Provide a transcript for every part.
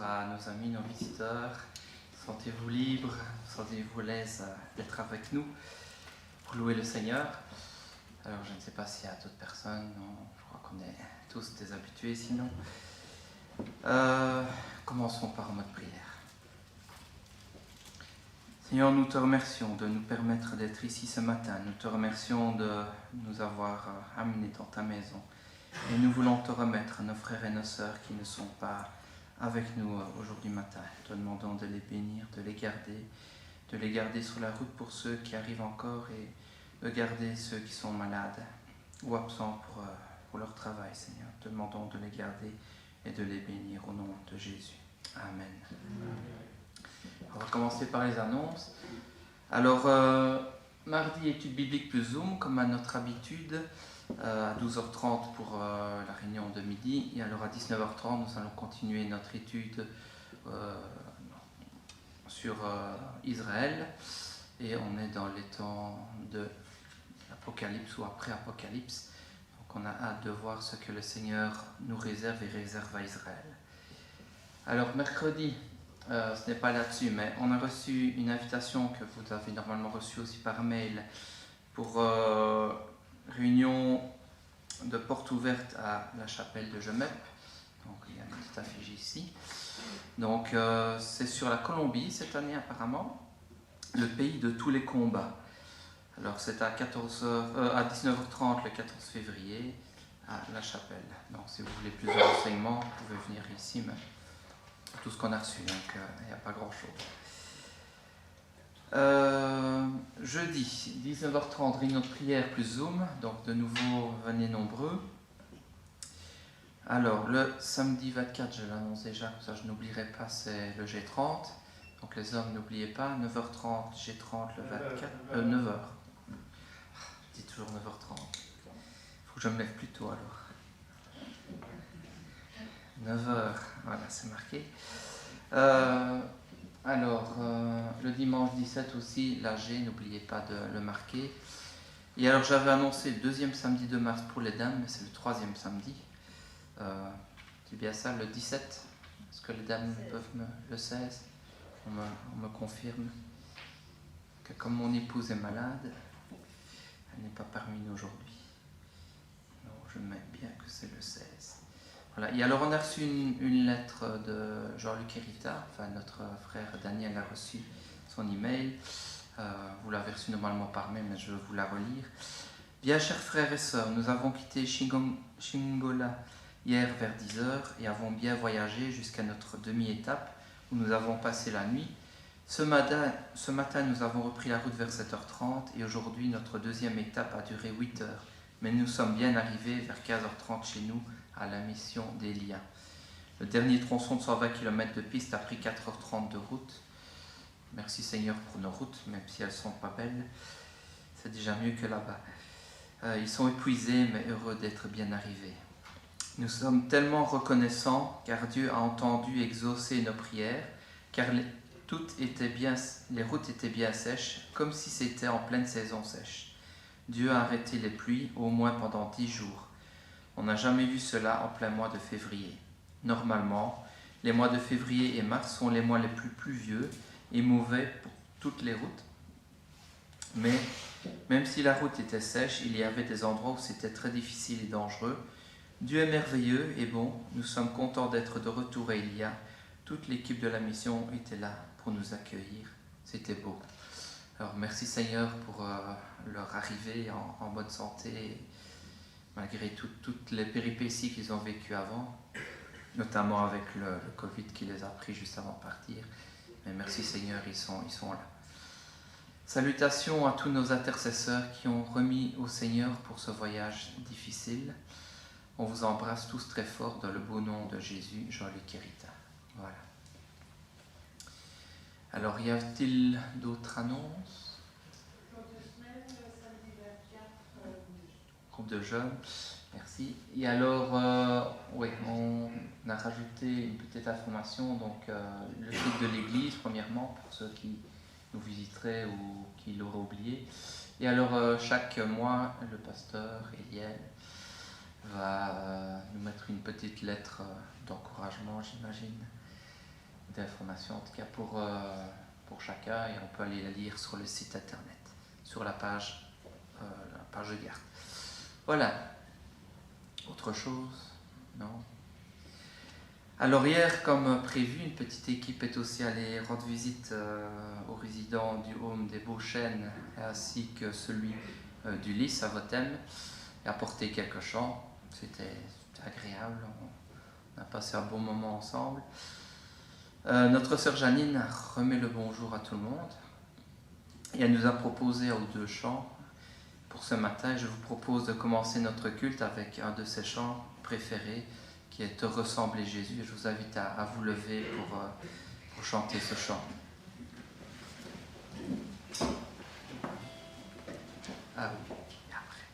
à nos amis, nos visiteurs. Sentez-vous libres, sentez-vous à l'aise d'être avec nous pour louer le Seigneur. Alors je ne sais pas s'il y a d'autres personnes, non, je crois qu'on est tous des habitués sinon. Commençons par un mot de prière. Seigneur, nous te remercions de nous permettre d'être ici ce matin. Nous te remercions de nous avoir amenés dans ta maison. Et nous voulons te remettre nos frères et nos sœurs qui ne sont pas avec nous aujourd'hui matin. Te demandons de les bénir, de les garder sur la route pour ceux qui arrivent encore et de garder ceux qui sont malades ou absents pour leur travail, Seigneur. Te demandons de les garder et de les bénir au nom de Jésus. Amen. On va commencer par les annonces. Alors, mardi, étude biblique plus Zoom, comme à notre habitude, à 12h30 pour la réunion de midi. Et alors à 19h30, nous allons continuer notre étude sur Israël. Et on est dans les temps de l'Apocalypse ou après Apocalypse. Donc on a hâte de voir ce que le Seigneur nous réserve et réserve à Israël. Alors mercredi, ce n'est pas là-dessus, mais on a reçu une invitation que vous avez normalement reçue aussi par mail pour réunion de porte ouverte à la chapelle de Jemep. Donc il y a une petite affiche ici. Donc c'est sur la Colombie cette année apparemment, le pays de tous les combats. Alors c'est à 19h30 le 14 février à la chapelle. Donc si vous voulez plus de renseignements, vous pouvez venir ici, mais tout ce qu'on a reçu, donc il n'y a pas grand-chose. Jeudi, 19h30, réunion de prière plus Zoom, donc de nouveau, venez nombreux. Alors, le samedi 24, je l'annonce déjà, comme ça je n'oublierai pas, c'est le G30. Donc les hommes, n'oubliez pas, 9h30, G30, le 24, 9h. Je dis toujours 9h30. Il faut que je me lève plus tôt alors. 9h, voilà, c'est marqué. Le dimanche 17 aussi, l'AG, n'oubliez pas de le marquer. Et alors j'avais annoncé le deuxième samedi de mars pour les dames, mais c'est le troisième samedi. C'est bien ça, le 17. Est-ce que les dames peuvent le 16 on me confirme que comme mon épouse est malade, elle n'est pas parmi nous aujourd'hui. Non, je mets bien que c'est le 16. Voilà. Et alors on a reçu une lettre de Jean-Luc Hérita, enfin notre frère Daniel a reçu son email. Vous l'avez reçu normalement par mail, mais je vais vous la relire. Bien chers frères et sœurs, nous avons quitté Chingola hier vers 10h et avons bien voyagé jusqu'à notre demi-étape où nous avons passé la nuit. Ce matin, nous avons repris la route vers 7h30 et aujourd'hui notre deuxième étape a duré 8h. Mais nous sommes bien arrivés vers 15h30 chez nous à la mission d'Elia. Le dernier tronçon de 120 km de piste a pris 4h30 de route. Merci Seigneur pour nos routes, même si elles ne sont pas belles. C'est déjà mieux que là-bas. Ils sont épuisés, mais heureux d'être bien arrivés. Nous sommes tellement reconnaissants, car Dieu a entendu exaucer nos prières, car les routes étaient bien sèches, comme si c'était en pleine saison sèche. Dieu a arrêté les pluies, au moins pendant 10 jours. On n'a jamais vu cela en plein mois de février. Normalement, les mois de février et mars sont les mois les plus pluvieux et mauvais pour toutes les routes. Mais même si la route était sèche, il y avait des endroits où c'était très difficile et dangereux. Dieu est merveilleux et bon, nous sommes contents d'être de retour à Elia. Toute l'équipe de la mission était là pour nous accueillir. C'était beau. Alors merci Seigneur pour leur arrivée en bonne santé, malgré toutes les péripéties qu'ils ont vécues avant, notamment avec le Covid qui les a pris juste avant de partir. Mais merci Seigneur, ils sont là. Salutations à tous nos intercesseurs qui ont remis au Seigneur pour ce voyage difficile. On vous embrasse tous très fort dans le beau nom de Jésus, Jean-Luc Hérita. Voilà. Alors, y a-t-il d'autres annonces? Groupe de jeunes, merci. Et alors, on a rajouté une petite information, donc le site de l'église, premièrement, pour ceux qui nous visiteraient ou qui l'auraient oublié. Et alors, chaque mois, le pasteur Eliel va nous mettre une petite lettre d'encouragement, j'imagine, d'informations, en tout cas pour chacun, et on peut aller la lire sur le site internet, sur la page de garde. Voilà. Autre chose? Non? Alors hier, comme prévu, une petite équipe est aussi allée rendre visite aux résidents du Home des Beauchênes ainsi que celui du Lys à Vothème et apporter quelques chants. C'était agréable, on a passé un bon moment ensemble. Notre sœur Janine remet le bonjour à tout le monde et elle nous a proposé un ou deux chants pour ce matin. Je vous propose de commencer notre culte avec un de ses chants préférés qui est « Te ressembler Jésus ». Je vous invite à vous lever pour chanter ce chant. Ah oui, et après.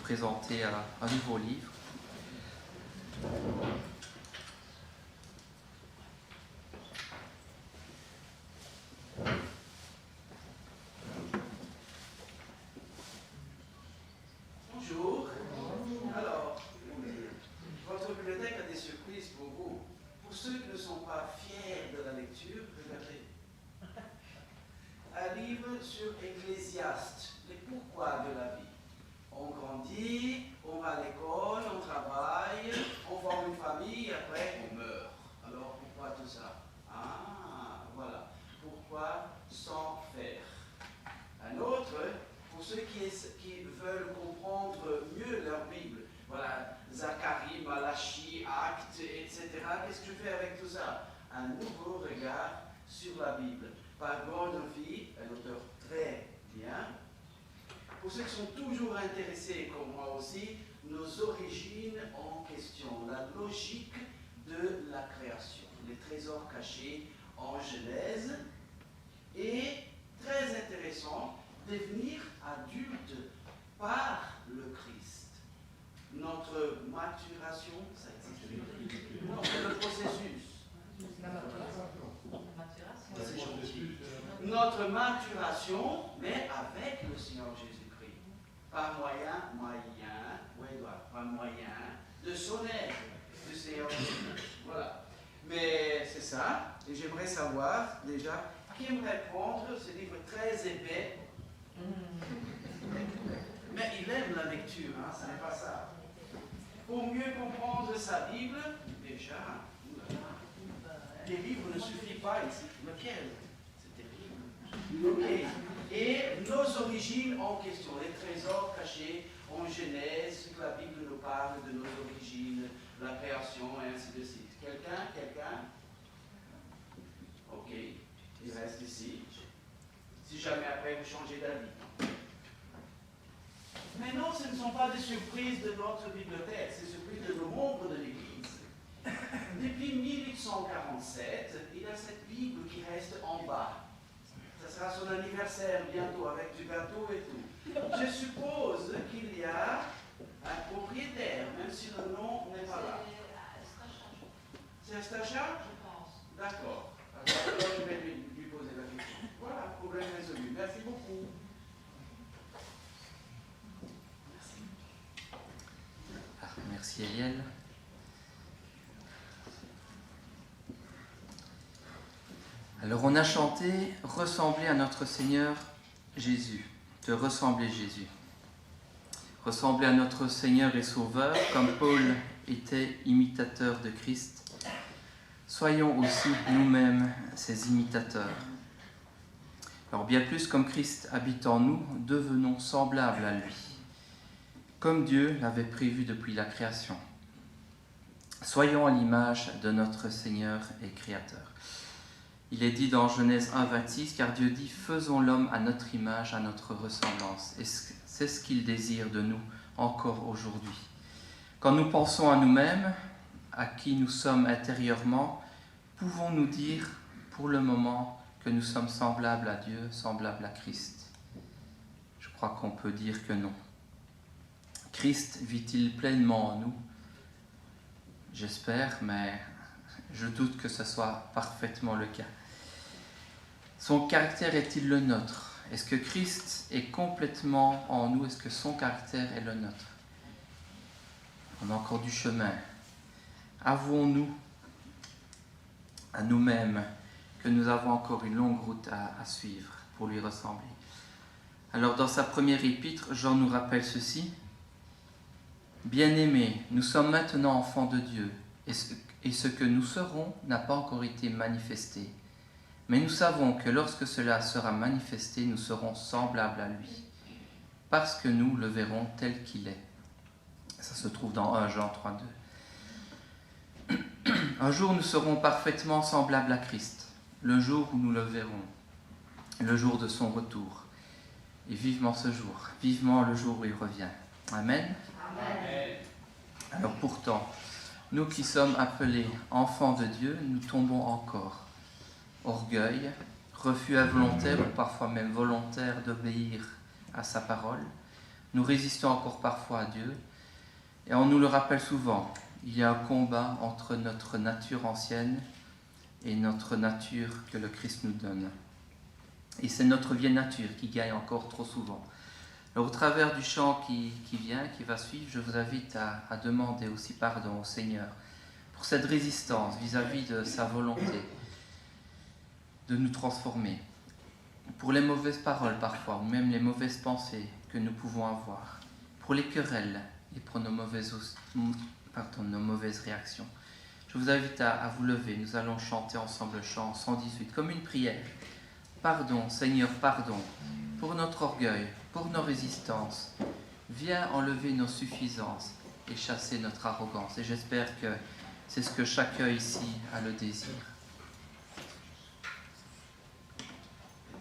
Présenter un nouveau livre. Bonjour. Alors, votre bibliothèque a des surprises pour vous. Pour ceux qui ne sont pas fiers de la lecture, regardez. Un livre sur Ecclésiaste, les pourquoi de la vie. On grandit, on va à l'école, on travaille, on forme une famille, après on meurt. Alors pourquoi tout ça? Ah, voilà. Pourquoi sans faire? Un autre, pour ceux qui veulent comprendre mieux leur Bible. Voilà, Zacharie, Malachie, Actes, etc. Qu'est-ce que je fais avec tout ça? Un nouveau regard sur la Bible. Par Gordon Fee, un auteur très bien. Pour ceux qui sont toujours intéressés, comme moi aussi, nos origines en question, la logique de la création, les trésors cachés en Genèse, et très intéressant, devenir adulte par le Christ. Notre maturation, ça existe? Non, c'est le processus. C'est gentil. Notre maturation, mais avec le Seigneur Jésus. Par moyen de son aide, du Seigneur Jésus. Voilà. Mais c'est ça, et j'aimerais savoir déjà, qui aimerait prendre ce livre très épais, mais il aime la lecture, hein, ce n'est pas ça. Pour mieux comprendre sa Bible, déjà, les livres ne suffisent pas ici. Lequel? C'est terrible. Ok. Et nos origines en question, les trésors cachés en Genèse, que la Bible nous parle de nos origines, la création et ainsi de suite. Quelqu'un? Ok, il reste ici. Si jamais après vous changez d'avis. Mais non, ce ne sont pas des surprises de notre bibliothèque, c'est des surprises de nos membres de l'Église. Depuis 1847, il y a cette Bible qui reste en bas. Ça sera son anniversaire bientôt avec du gâteau et tout. Je suppose qu'il y a un propriétaire, même si le nom n'est pas là. C'est Estacha? Je pense. D'accord. Alors je vais lui poser la question. Voilà, problème résolu. Merci beaucoup. Merci Eliel. Alors on a chanté « Ressembler à notre Seigneur Jésus », te ressembler Jésus. Ressembler à notre Seigneur et Sauveur, comme Paul était imitateur de Christ. Soyons aussi nous-mêmes ses imitateurs. Alors bien plus comme Christ habite en nous, devenons semblables à lui, comme Dieu l'avait prévu depuis la création. Soyons à l'image de notre Seigneur et Créateur. Il est dit dans Genèse 1,26, car Dieu dit « Faisons l'homme à notre image, à notre ressemblance ». Et c'est ce qu'il désire de nous encore aujourd'hui. Quand nous pensons à nous-mêmes, à qui nous sommes intérieurement, pouvons-nous dire pour le moment que nous sommes semblables à Dieu, semblables à Christ? Je crois qu'on peut dire que non. Christ vit-il pleinement en nous? J'espère, mais je doute que ce soit parfaitement le cas. Son caractère est-il le nôtre? Est-ce que Christ est complètement en nous? Est-ce que son caractère est le nôtre? On a encore du chemin. Avouons-nous à nous-mêmes que nous avons encore une longue route à suivre pour lui ressembler? Alors dans sa première épître, Jean nous rappelle ceci. Bien-aimés, nous sommes maintenant enfants de Dieu, et ce que nous serons n'a pas encore été manifesté. Mais nous savons que lorsque cela sera manifesté, nous serons semblables à lui, parce que nous le verrons tel qu'il est. Ça se trouve dans 1 Jean 3,2. Un jour, nous serons parfaitement semblables à Christ, le jour où nous le verrons, le jour de son retour. Et vivement ce jour, vivement le jour où il revient. Amen. Amen. Alors pourtant, nous qui sommes appelés enfants de Dieu, nous tombons encore. Orgueil, refus involontaire ou parfois même volontaire d'obéir à sa parole. Nous résistons encore parfois à Dieu et on nous le rappelle souvent. Il y a un combat entre notre nature ancienne et notre nature que le Christ nous donne. Et c'est notre vieille nature qui gagne encore trop souvent. Alors, au travers du chant qui va suivre, je vous invite à demander aussi pardon au Seigneur pour cette résistance vis-à-vis de sa volonté de nous transformer, pour les mauvaises paroles parfois, ou même les mauvaises pensées que nous pouvons avoir, pour les querelles et pour nos mauvaises réactions. Je vous invite à vous lever, nous allons chanter ensemble le chant 118 comme une prière. Pardon, Seigneur, pardon, pour notre orgueil, pour nos résistances. Viens enlever nos suffisances et chasser notre arrogance. Et j'espère que c'est ce que chacun ici a le désir.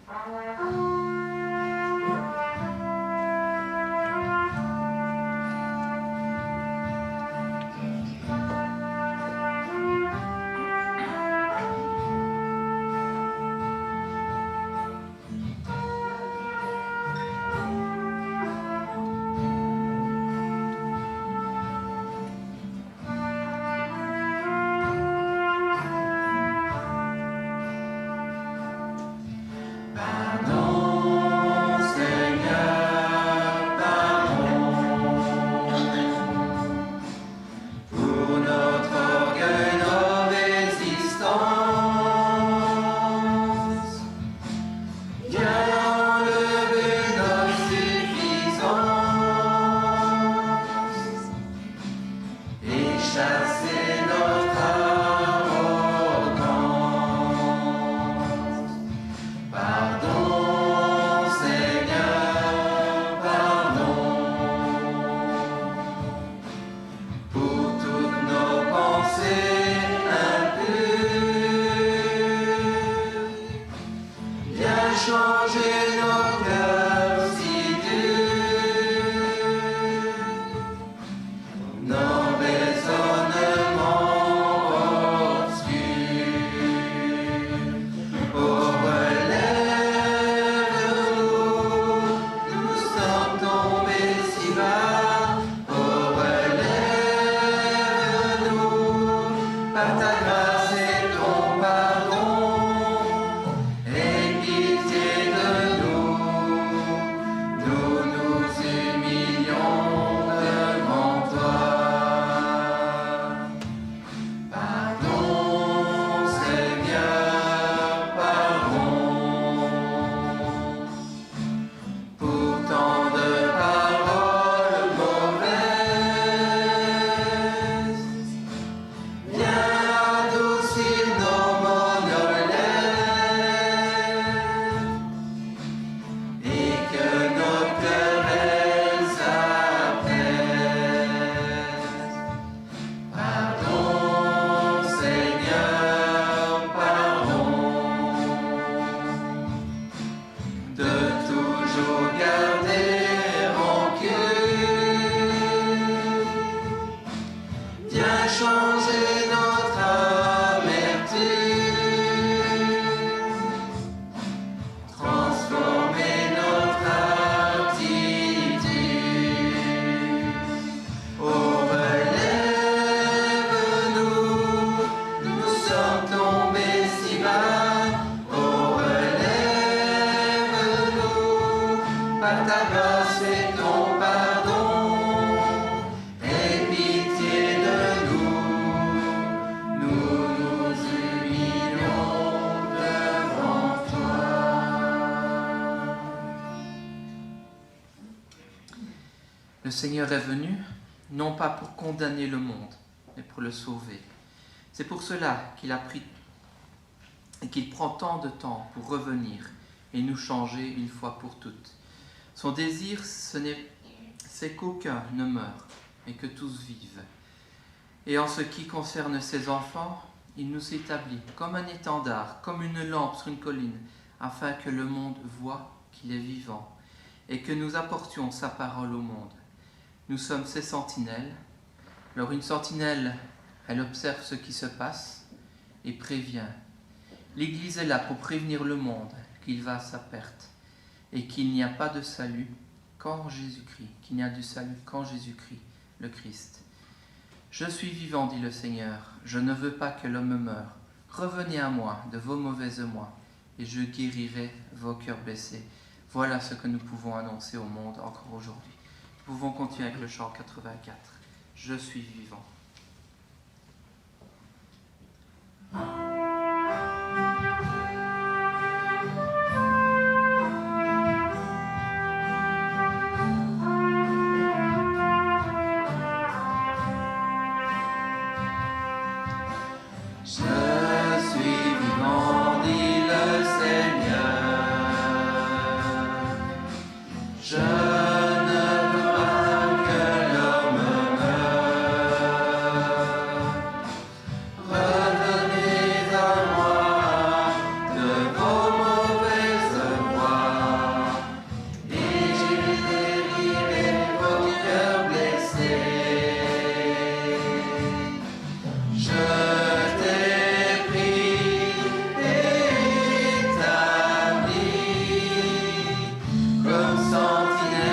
Pardon. garder rancune. Viens changer notre amertume, transformer notre attitude. Oh, relève-nous, nous sommes tombés si bas. Oh, relève-nous, par ta grâce et ton pardon. Aie pitié de nous, nous nous humilions devant toi. Le Seigneur est venu, non pas pour condamner le monde, mais pour le sauver. C'est pour cela qu'il a pris et qu'il prend tant de temps pour revenir et nous changer une fois pour toutes. Son désir, c'est qu'aucun ne meure, mais que tous vivent. Et en ce qui concerne ses enfants, il nous établit comme un étendard, comme une lampe sur une colline, afin que le monde voie qu'il est vivant et que nous apportions sa parole au monde. Nous sommes ses sentinelles. Alors une sentinelle, elle observe ce qui se passe et prévient. L'Église est là pour prévenir le monde qu'il va à sa perte et qu'il n'y a pas de salut qu'en Jésus-Christ, qu'il n'y a du salut qu'en Jésus-Christ, le Christ. Je suis vivant, dit le Seigneur, je ne veux pas que l'homme meure. Revenez à moi de vos mauvaises mois et je guérirai vos cœurs blessés. Voilà ce que nous pouvons annoncer au monde encore aujourd'hui. Nous pouvons continuer avec le chant 84. Je suis vivant. Sentinelle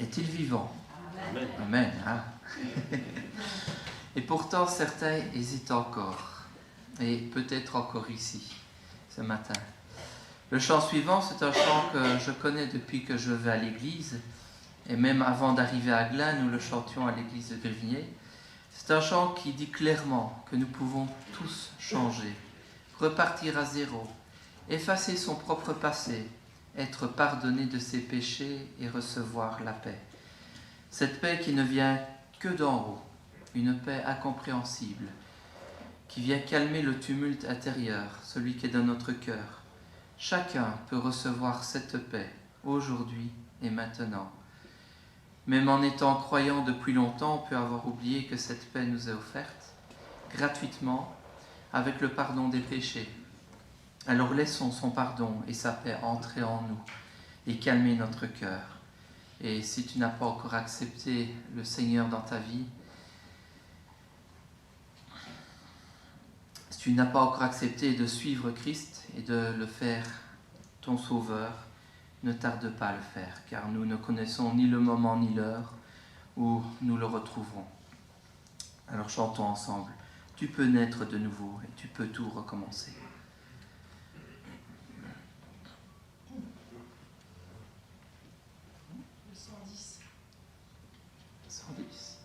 Est-il vivant? Amen. Amen. Hein? Et pourtant, certains hésitent encore, et peut-être encore ici, ce matin. Le chant suivant, c'est un chant que je connais depuis que je vais à l'église, et même avant d'arriver à Glane, nous le chantions à l'église de Grivigné. C'est un chant qui dit clairement que nous pouvons tous changer, repartir à zéro, effacer son propre passé, être pardonné de ses péchés et recevoir la paix. Cette paix qui ne vient que d'en haut, une paix incompréhensible, qui vient calmer le tumulte intérieur, celui qui est dans notre cœur. Chacun peut recevoir cette paix, aujourd'hui et maintenant. Même en étant croyant depuis longtemps, on peut avoir oublié que cette paix nous est offerte, gratuitement, avec le pardon des péchés. Alors laissons son pardon et sa paix entrer en nous et calmer notre cœur. Et si tu n'as pas encore accepté le Seigneur dans ta vie, si tu n'as pas encore accepté de suivre Christ et de le faire ton sauveur, ne tarde pas à le faire, car nous ne connaissons ni le moment ni l'heure où nous le retrouverons. Alors chantons ensemble. Tu peux naître de nouveau et tu peux tout recommencer. Le 110. 110.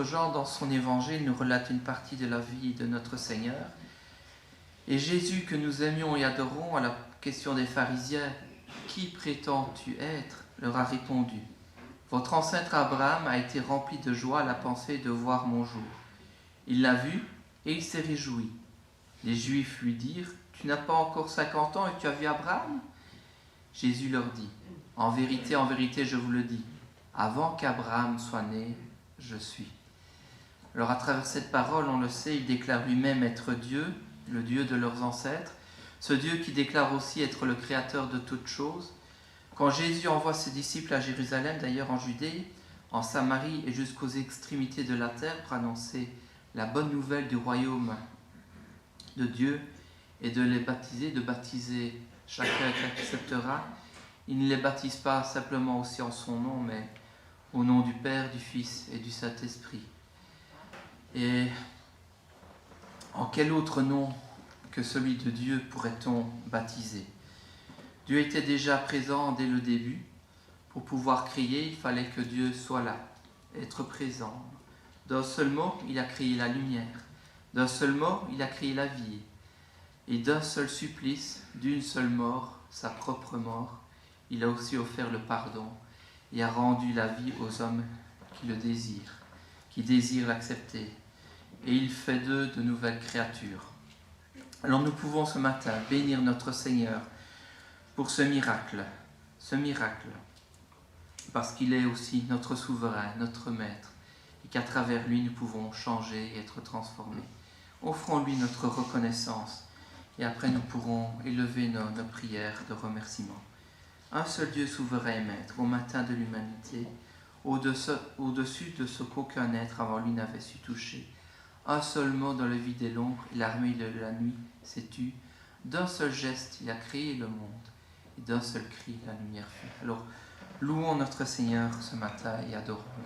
Jean, dans son évangile, nous relate une partie de la vie de notre Seigneur. Et Jésus, que nous aimions et adorons, à la question des pharisiens, « Qui prétends-tu être ?» leur a répondu, « Votre ancêtre Abraham a été rempli de joie à la pensée de voir mon jour. Il l'a vu et il s'est réjoui. » Les Juifs lui dirent, « Tu n'as pas encore 50 ans et tu as vu Abraham ?» Jésus leur dit, « En vérité, je vous le dis, avant qu'Abraham soit né, je suis. » Alors à travers cette parole, on le sait, il déclare lui-même être Dieu, le Dieu de leurs ancêtres, ce Dieu qui déclare aussi être le créateur de toutes choses. Quand Jésus envoie ses disciples à Jérusalem, d'ailleurs en Judée, en Samarie et jusqu'aux extrémités de la terre pour annoncer la bonne nouvelle du royaume de Dieu et de les baptiser, de baptiser chacun qui acceptera, il ne les baptise pas simplement aussi en son nom, mais au nom du Père, du Fils et du Saint-Esprit. Et en quel autre nom que celui de Dieu pourrait-on baptiser? Dieu était déjà présent dès le début. Pour pouvoir crier, il fallait que Dieu soit là, être présent. D'un seul mot, il a créé la lumière. D'un seul mot, il a créé la vie. Et d'un seul supplice, d'une seule mort, sa propre mort, il a aussi offert le pardon et a rendu la vie aux hommes qui le désirent, qui désirent l'accepter. Et il fait d'eux de nouvelles créatures. Alors nous pouvons ce matin bénir notre Seigneur pour ce miracle, parce qu'il est aussi notre souverain, notre maître, et qu'à travers lui nous pouvons changer et être transformés. Offrons-lui notre reconnaissance, et après nous pourrons élever nos prières de remerciement. Un seul Dieu souverain et maître, au matin de l'humanité, au-dessus de ce qu'aucun être avant lui n'avait su toucher. Un seul mot dans le vide et l'ombre, et l'armée de la nuit s'est tue. D'un seul geste, il a créé le monde, et d'un seul cri, la lumière fut. Alors, louons notre Seigneur ce matin et adorons-le.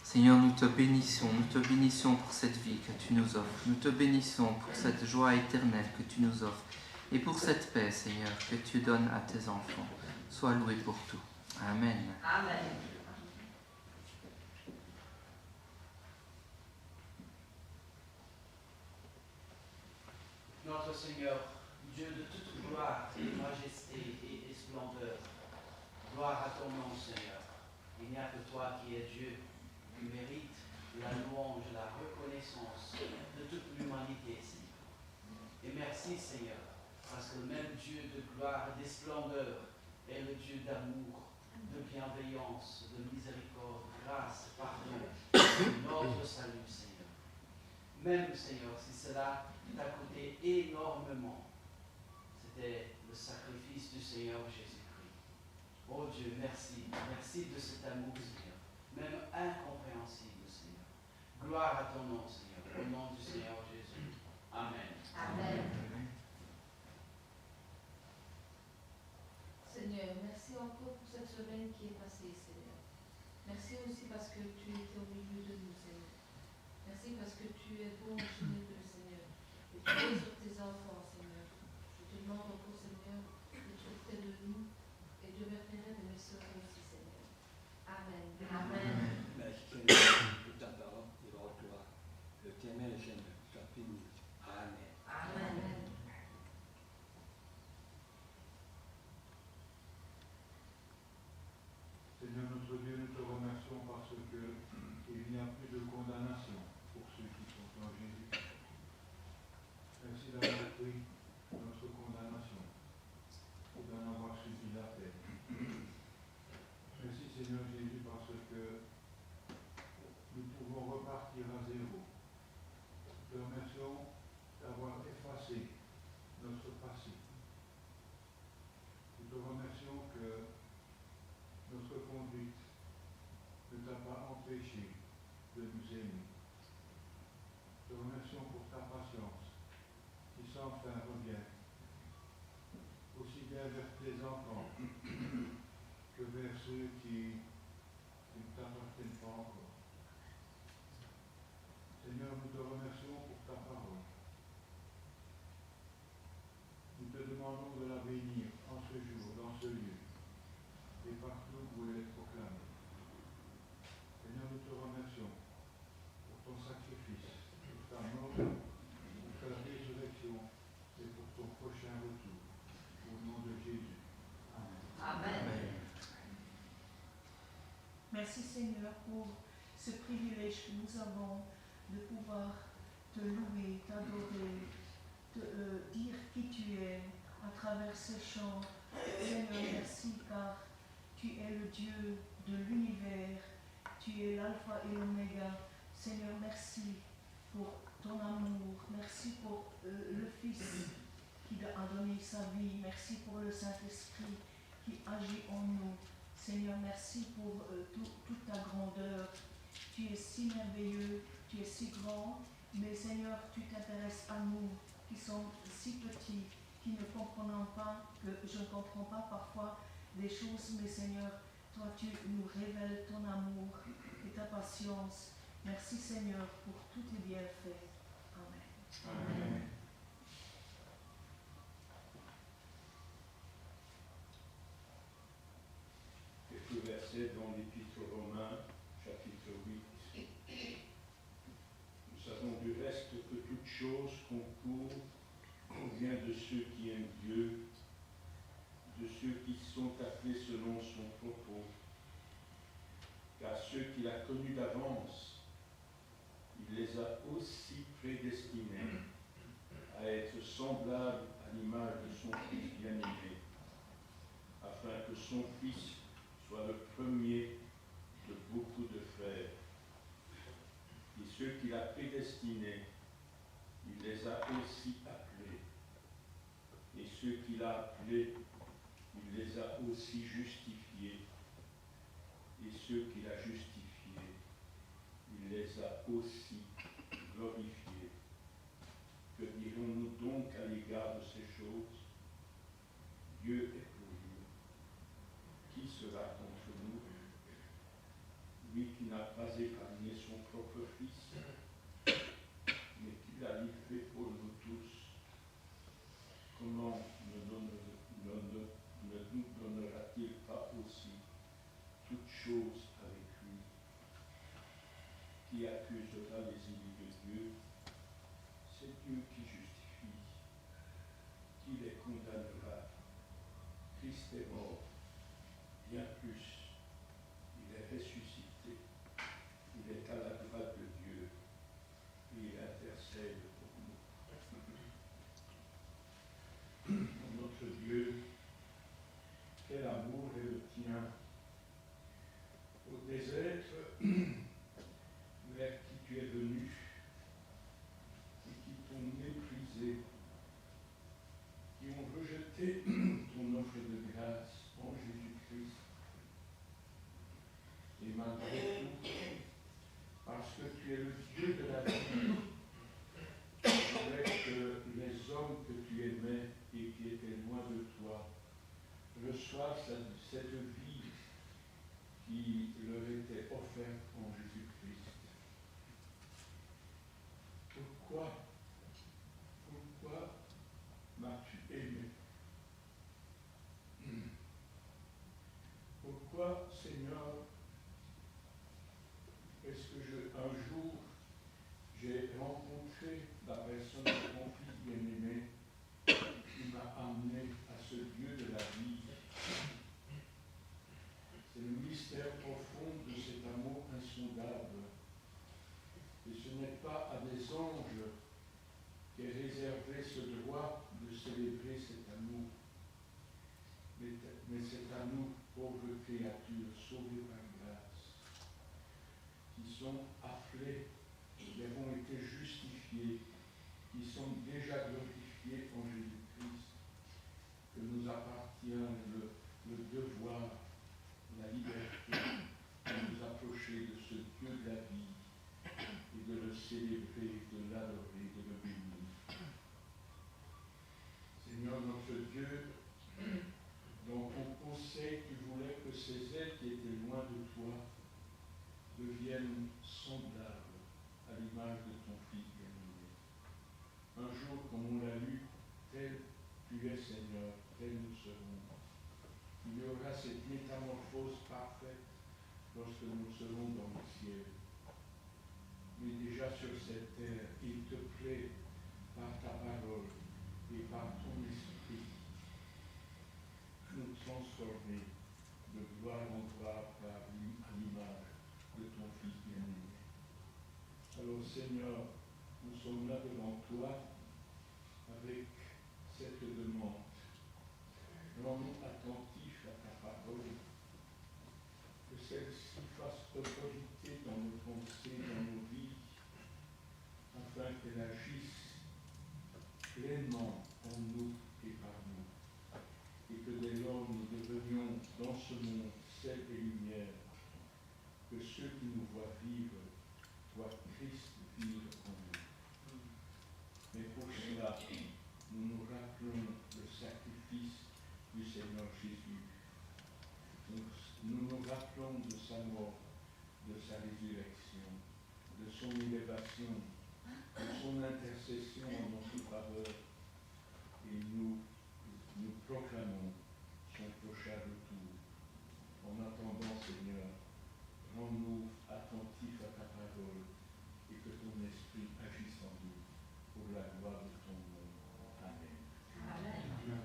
Seigneur, nous te bénissons pour cette vie que tu nous offres. Nous te bénissons pour cette joie éternelle que tu nous offres et pour cette paix, Seigneur, que tu donnes à tes enfants. Sois loué pour tout. Amen. Amen. Notre Seigneur, Dieu de toute gloire et majesté et splendeur, gloire à ton nom, Seigneur. Il n'y a que toi qui es Dieu, qui mérite la louange, la reconnaissance de toute l'humanité, Seigneur. Et merci, Seigneur, parce que le même Dieu de gloire et de splendeur est le Dieu d'amour, de bienveillance, de miséricorde, grâce, pardon, notre salut, Seigneur. Même, Seigneur, si cela t'a coûté énormément, c'était le sacrifice du Seigneur Jésus-Christ. Oh Dieu, merci. Merci de cet amour, Seigneur. Même incompréhensible, Seigneur. Gloire à ton nom, Seigneur. Au nom du Seigneur Jésus. Amen. Amen. Seigneur, merci encore pour cette semaine qui est passée, Seigneur. Merci aussi parce que tu étais au milieu de nous, Seigneur. Merci parce que tu es bon, généreux, Seigneur. Et tu es sur tes enfants, Seigneur. Je te demande encore, Seigneur, d'être auprès de nous et de mes frères et de mes sœurs aussi, Seigneur. Amen. Amen. Merci Seigneur pour ta parole devant toi. L'éternel Seigneur soit béni. Amen. Amen. Seigneur notre Dieu, nous te remercions parce qu'il n'y a plus de condamnation pour ceux qui sont en Jésus. Merci d'avoir pris notre condamnation et d'en avoir subi la peine. Merci Seigneur Jésus parce que nous pouvons repartir à zéro. Nous te remercions d'avoir effacé notre passé. Nous te remercions que notre conduite ne t'a pas empêché de nous aimer. Te remercions pour ta patience qui sans fin revient, aussi bien vers tes enfants que vers ceux qui ne t'appartiennent pas encore. Seigneur, nous te remercions pour ta parole. Nous te demandons de la bénir en ce jour, dans ce lieu, et partout où elle est proclamée. Seigneur, nous te remercions pour ton sacrifice, pour ta mort, pour ta résurrection et pour ton prochain retour. Au nom de Jésus. Amen. Amen. Merci Seigneur pour ce privilège que nous avons de pouvoir te louer, t'adorer, dire qui tu es à travers ces chants. Seigneur, merci car tu es le Dieu de l'univers, tu es l'alpha et l'oméga. Seigneur, merci pour ton amour, merci pour le Fils qui a donné sa vie, merci pour le Saint-Esprit qui agit en nous. Seigneur, merci pour toute ta grandeur. Tu es si merveilleux, tu es si grand, mais Seigneur, tu t'intéresses à nous qui sommes si petits, qui ne comprenons pas, que je ne comprends pas parfois des choses, mais Seigneur, toi tu nous révèles ton amour et ta patience. Merci Seigneur pour tous tes bienfaits. Amen. Amen. Quelques versets dans l'Épître aux Romains, chapitre 8. Nous savons du reste que toute chose concourt au bien de ceux qui aiment Dieu, de ceux qui sont appelés selon son propos. Car ceux qu'il a connus d'avance, il les a aussi prédestinés à être semblables à l'image de son Fils bien-aimé, afin que son Fils soit le premier de beaucoup de frères. Et ceux qu'il a prédestinés, il les a aussi appelés. Et ceux qu'il a appelés, il les a aussi justifiés. Et ceux qu'il a justifiés, il les a aussi glorifiés. Que dirons-nous donc à l'égard de ces choses? Dieu est pour nous. Qui sera contre nous? Lui qui n'a pas épargné son propre Fils, mais qui l'a livré pour nous tous, comment ne nous donnera-t-il pas aussi toutes choses avec lui? Qui accusera les élus de Dieu? C'est Dieu qui justifie. Qui les condamnera? Christ est mort. Bien plus, il est ressuscité. Il est à la droite de Dieu et il intercède pour nous. Notre Dieu, quel amour est le tien pour des êtres vers qui que tu es le Dieu de la vie, je voulais que les hommes que tu aimais et qui étaient loin de toi reçoivent cette vie qui leur était offerte en Jésus-Christ. Pourquoi m'as-tu aimé? Pourquoi, Seigneur, est-ce que un jour, j'ai rencontré la personne de mon Fils bien-aimé qui m'a amené à ce Dieu de la vie? C'est le mystère profond de cet amour insondable. Et ce n'est pas à des anges qu'est réservé ce droit de célébrer cet amour, mais c'est à nous, pauvres créatures sauvées par grâce, qui sont appelés, qui avons été justifiés, qui sont déjà glorifiés en Jésus-Christ, que nous appartient le devoir, la liberté de nous approcher de ce Dieu de la vie et de le célébrer, de l'adorer, de le bénir. Seigneur notre Dieu, dans ton conseil, tu voulais que ces êtres qui étaient loin de toi deviennent semblables à l'image de ton Fils bien-aimé. Un jour, comme on l'a lu, tel tu es, Seigneur, tel nous serons. Il y aura cette métamorphose parfaite lorsque nous serons dans le ciel. Mais déjà sur cette terre, il te plaît, par ta parole et par ton esprit, nous transformer de gloire en gloire à l'image de ton Fils bien-aimé. Alors Seigneur, nous sommes là devant toi avec cette demande. Rends-nous attentifs à ta parole, que celle-ci fasse autorité dans nos pensées, dans nos vies, afin qu'elle agisse pleinement en nous et par nous, et que dès lors nous devenions dans ce monde sel et lumière, que ceux qui nous voient vivre voient Christ vivre en nous. Mais pour cela, nous nous rappelons le sacrifice du Seigneur Jésus. Nous nous rappelons de sa mort, de sa résurrection, de son élévation, de son intercession en notre faveur, et nous proclamons son prochain retour. En attendant, Seigneur, rends-nous attentifs à ta parole et que ton esprit agisse en nous pour la gloire de ton nom. Amen. Amen.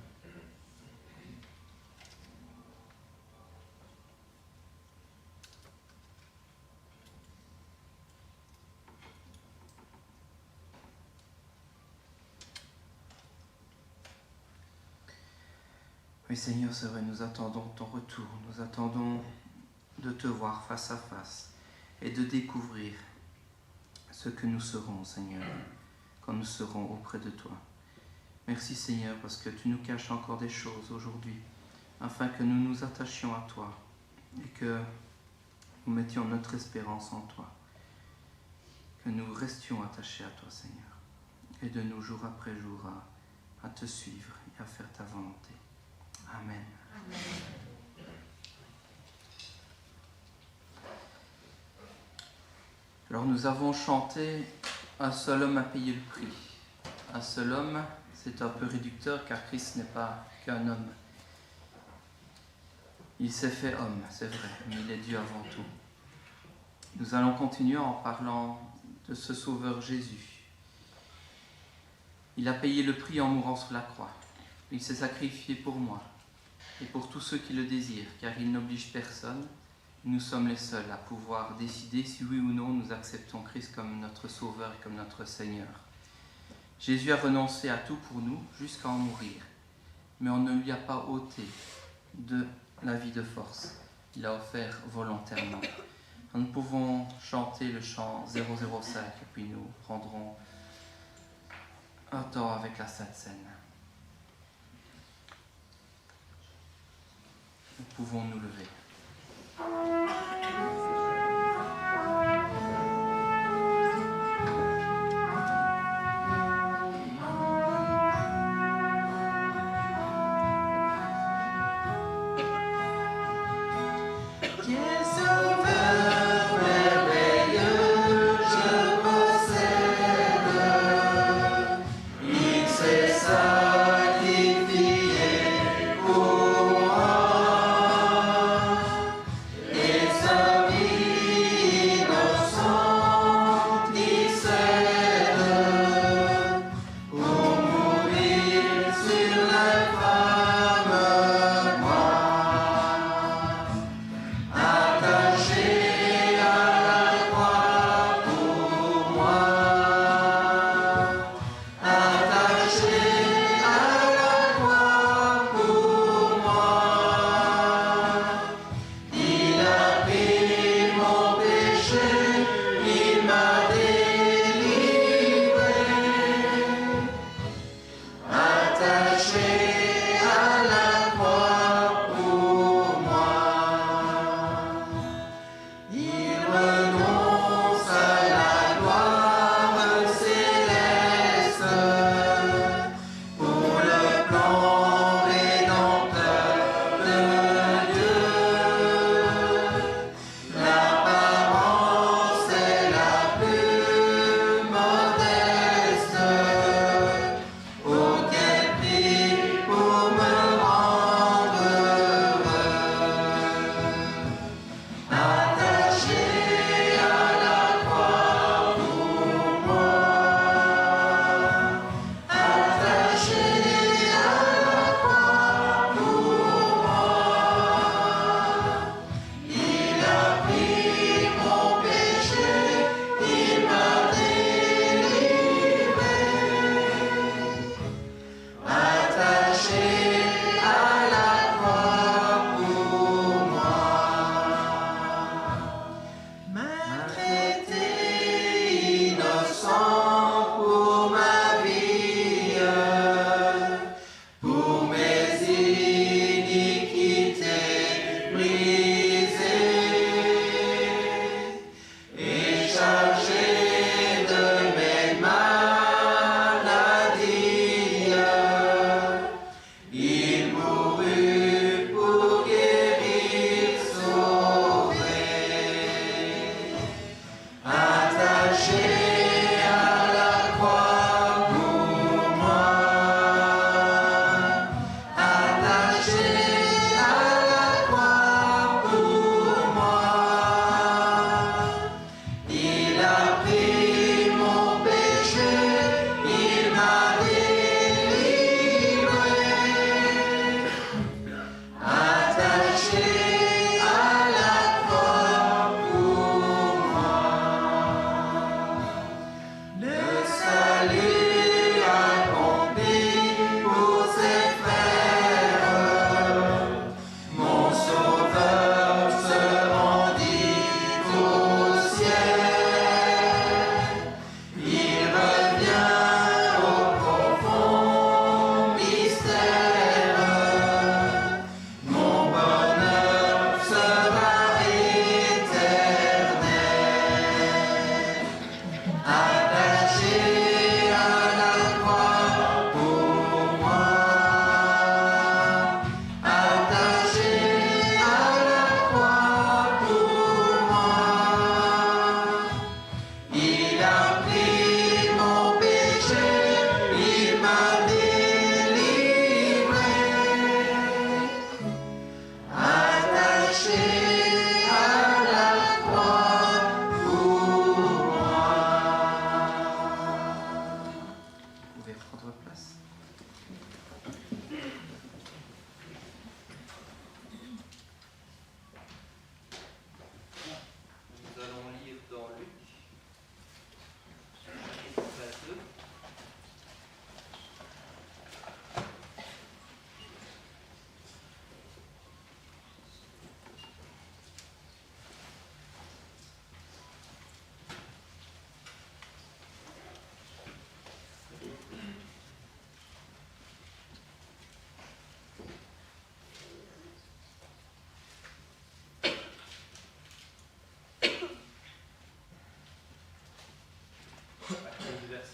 Oui Seigneur, c'est vrai, nous attendons ton retour, nous attendons de te voir face à face et de découvrir ce que nous serons, Seigneur, quand nous serons auprès de toi. Merci Seigneur, parce que tu nous caches encore des choses aujourd'hui, afin que nous nous attachions à toi et que nous mettions notre espérance en toi, que nous restions attachés à toi, Seigneur, et de nous jour après jour à te suivre et à faire ta volonté. Amen. Amen. Alors nous avons chanté « Un seul homme a payé le prix ». Un seul homme, c'est un peu réducteur car Christ n'est pas qu'un homme. Il s'est fait homme, c'est vrai, mais il est Dieu avant tout. Nous allons continuer en parlant de ce Sauveur Jésus. Il a payé le prix en mourant sur la croix. Il s'est sacrifié pour moi et pour tous ceux qui le désirent, car il n'oblige personne. Nous sommes les seuls à pouvoir décider si oui ou non nous acceptons Christ comme notre Sauveur et comme notre Seigneur. Jésus a renoncé à tout pour nous jusqu'à en mourir, mais on ne lui a pas ôté de la vie de force. Il l'a offert volontairement. Nous pouvons chanter le chant 005 et puis nous prendrons un temps avec la Sainte Seine. Nous pouvons nous lever.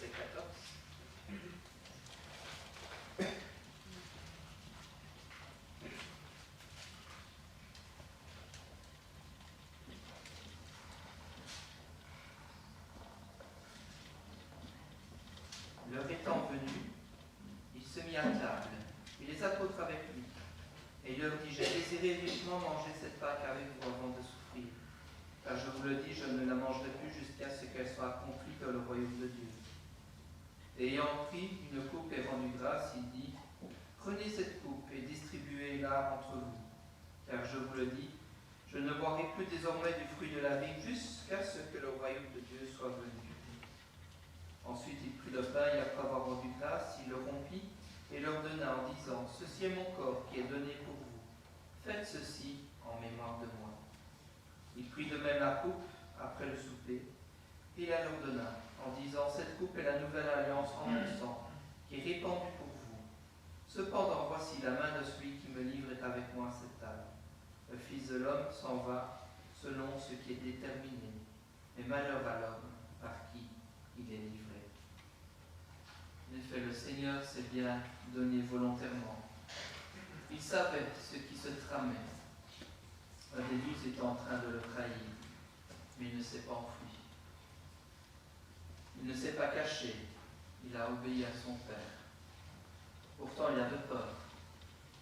verset 14. L'heure étant venue, il se mit à table, et les apôtres avec lui. Et il leur dit, j'ai désiré vivement manger cette Pâque avec vous avant de souffrir. Car je vous le dis, je ne la mangerai plus jusqu'à ce qu'elle soit accomplie dans le royaume de Dieu. Et ayant pris une coupe et rendu grâce, il dit, prenez cette coupe et distribuez-la entre vous. Car je vous le dis, je ne boirai plus désormais du fruit de la vigne jusqu'à ce que le royaume de Dieu soit venu. Ensuite, il prit le pain et après avoir rendu grâce, il le rompit et leur donna en disant, ceci est mon corps qui est donné pour vous. Faites ceci en mémoire de moi. Il prit de même la coupe après le souper et la leur donna en disant, cette coupe est la nouvelle alliance en mon sang qui est répandue pour vous. Cependant, voici la main de celui qui me livre est avec moi à cette table. Le Fils de l'homme s'en va selon ce qui est déterminé, mais malheur à l'homme par qui il est livré. En effet, le Seigneur s'est bien donné volontairement. Il savait ce qui se tramait. Un des 12 était en train de le trahir, mais il ne s'est pas enfui. Il ne s'est pas caché, il a obéi à son Père. Pourtant, il avait peur.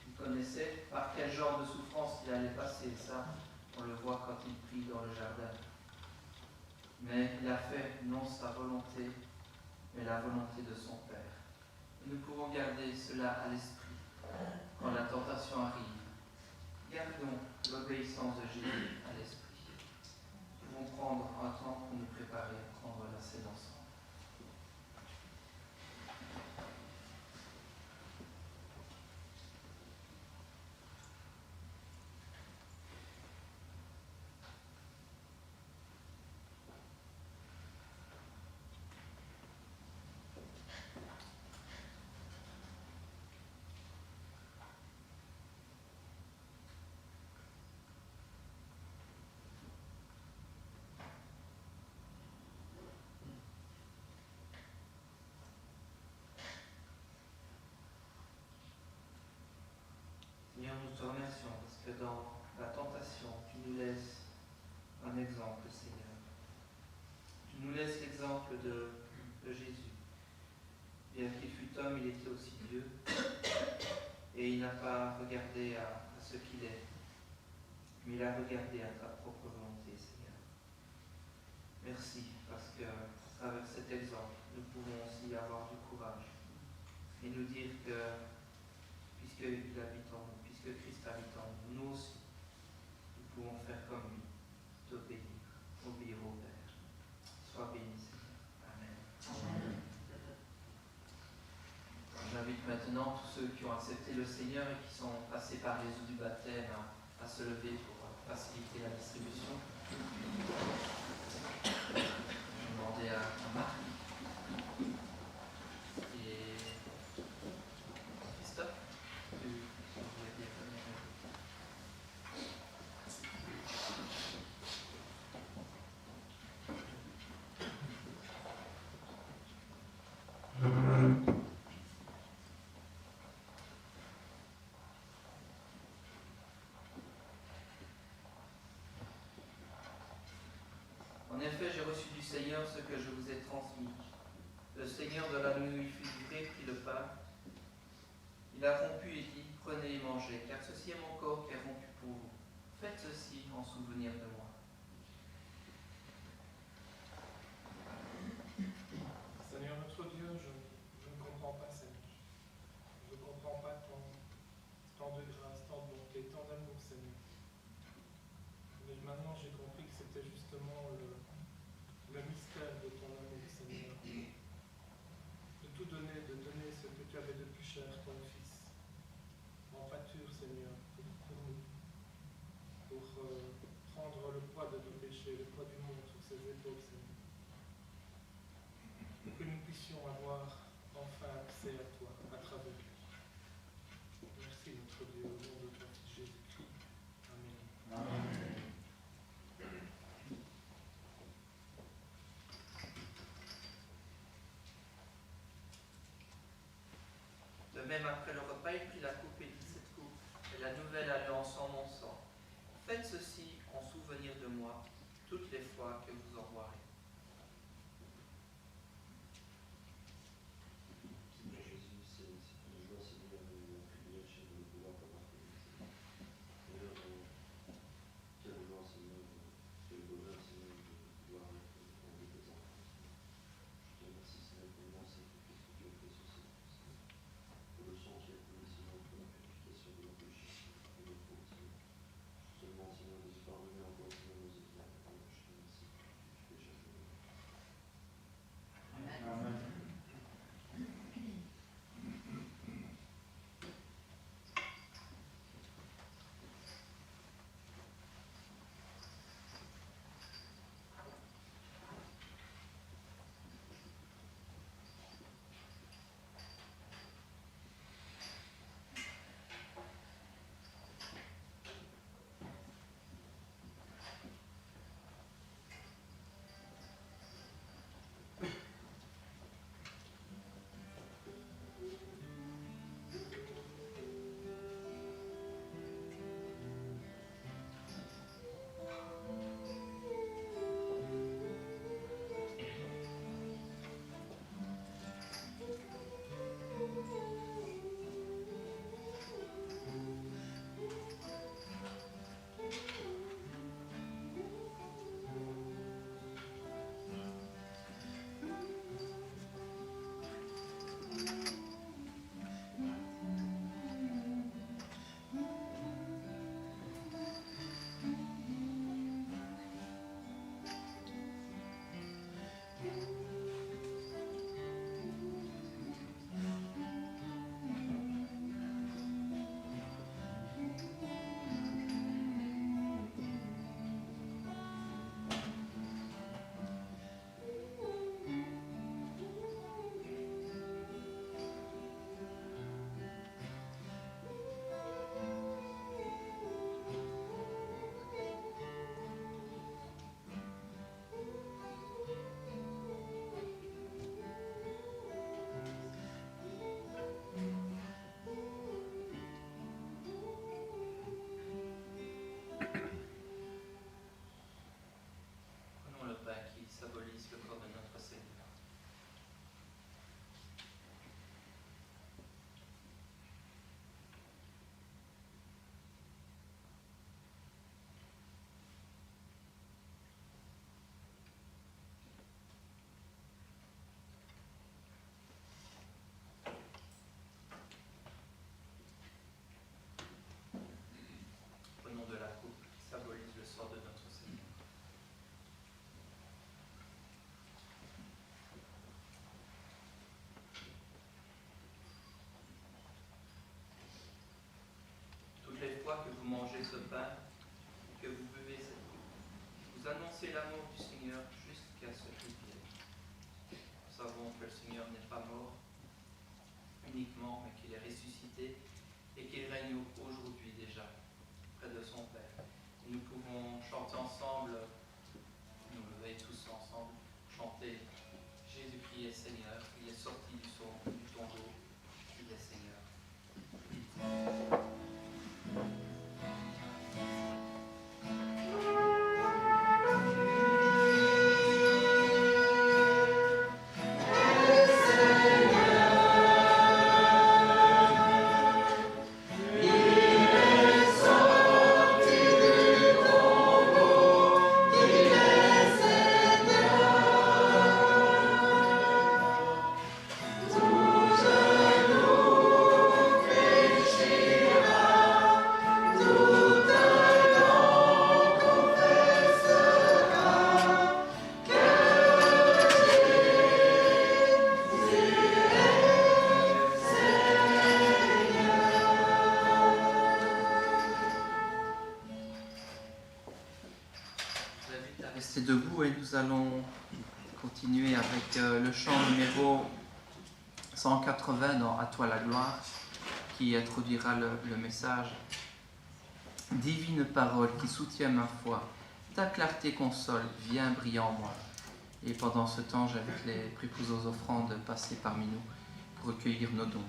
Il connaissait par quel genre de souffrance il allait passer, ça, on le voit quand il prie dans le jardin. Mais il a fait non sa volonté, mais la volonté de son Père. Nous pouvons garder cela à l'esprit quand la tentation arrive. Gardons l'obéissance de Jésus à l'esprit. Nous pouvons prendre un temps pour nous préparer à prendre la scène ensemble. Seigneur, nous te remercions parce que dans la tentation, tu nous laisses un exemple, Seigneur. Tu nous laisses l'exemple de Jésus. Bien qu'il fût homme, il était aussi Dieu. Et il n'a pas regardé à ce qu'il est, mais il a regardé à ta propre volonté, Seigneur. Merci parce que, à travers cet exemple, nous pouvons aussi avoir du courage et nous dire que, puisqu'il habite en nous, puisque Christ habite en nous, nous aussi, nous pouvons faire comme lui, obéir au Père. Sois béni, Seigneur. Amen. Amen. J'invite maintenant tous ceux qui ont accepté le Seigneur et qui sont passés par les eaux du baptême à se lever pour faciliter la distribution. Je vais demander à Marc et Christophe. En effet, j'ai reçu du Seigneur ce que je vous ai transmis. Le Seigneur de la nuit où il fut livré prit le pain. Il a rompu et dit, prenez et mangez, car ceci est mon corps qui est rompu pour vous. Faites ceci en souvenir de moi. Seigneur notre Dieu, je ne comprends pas, Seigneur. Je ne comprends pas tant de grâce, tant de bonté, tant d'amour, Seigneur. Mais maintenant, j'ai compris que c'était justement le mystère de ton amour, Seigneur. De tout donner, de donner ce que tu avais de plus cher, ton Fils, en pâture, Seigneur, pour nous, pour prendre le poids de nos péchés, le poids du monde sur ses épaules, Seigneur. Pour que nous puissions avoir enfin accès à toi, à travers lui. Merci, notre Dieu, au nom de ton Fils Jésus-Christ. Amen. Amen. même après le repas, il prit la coupe et dit: cette coupe est la nouvelle alliance en mon sang. Faites ceci en souvenir de moi toutes les fois que vous en boirez. Seigneur Jésus, c'est une joie, Seigneur, et un privilège, Seigneur, de pouvoir t'appartenir. Seigneur, quelle joie, Seigneur, quel bonheur, Seigneur, de pouvoir être dans tes enfants. Je te remercie, Seigneur, pour le sacrifice que tu as fait sur cette croix, Seigneur. Pour le sang qui a coulé, Seigneur, pour la purification de nos péchés, Seigneur, et nos fautes, Seigneur. Je te demande, Seigneur, de nous pardonner encore, Seigneur, nos égards. Je te remercie pour tout ce que tu fais chaque jour. Amen. Prenons le pain qui symbolise le corps de notre Seigneur. Prenons de la coupe qui symbolise le sang de notre Seigneur. Toutes les fois que vous mangez ce pain, que vous buvez cette coupe, vous annoncez l'amour du Seigneur jusqu'à ce qu'il vienne. Nous savons que le Seigneur n'est pas mort uniquement, mais qu'il est ressuscité et qu'il règne aujourd'hui déjà près de son Père. Et nous pouvons chanter ensemble, nous lever tous ensemble, chanter Jésus-Christ est Seigneur, il est sorti du tombeau, il est Seigneur. Restez debout et nous allons continuer avec le chant numéro 180 dans À toi la gloire, qui introduira le message. Divine parole qui soutient ma foi, ta clarté console, viens brillant en moi. Et pendant ce temps, j'invite les préposés aux offrandes de passer parmi nous pour recueillir nos dons.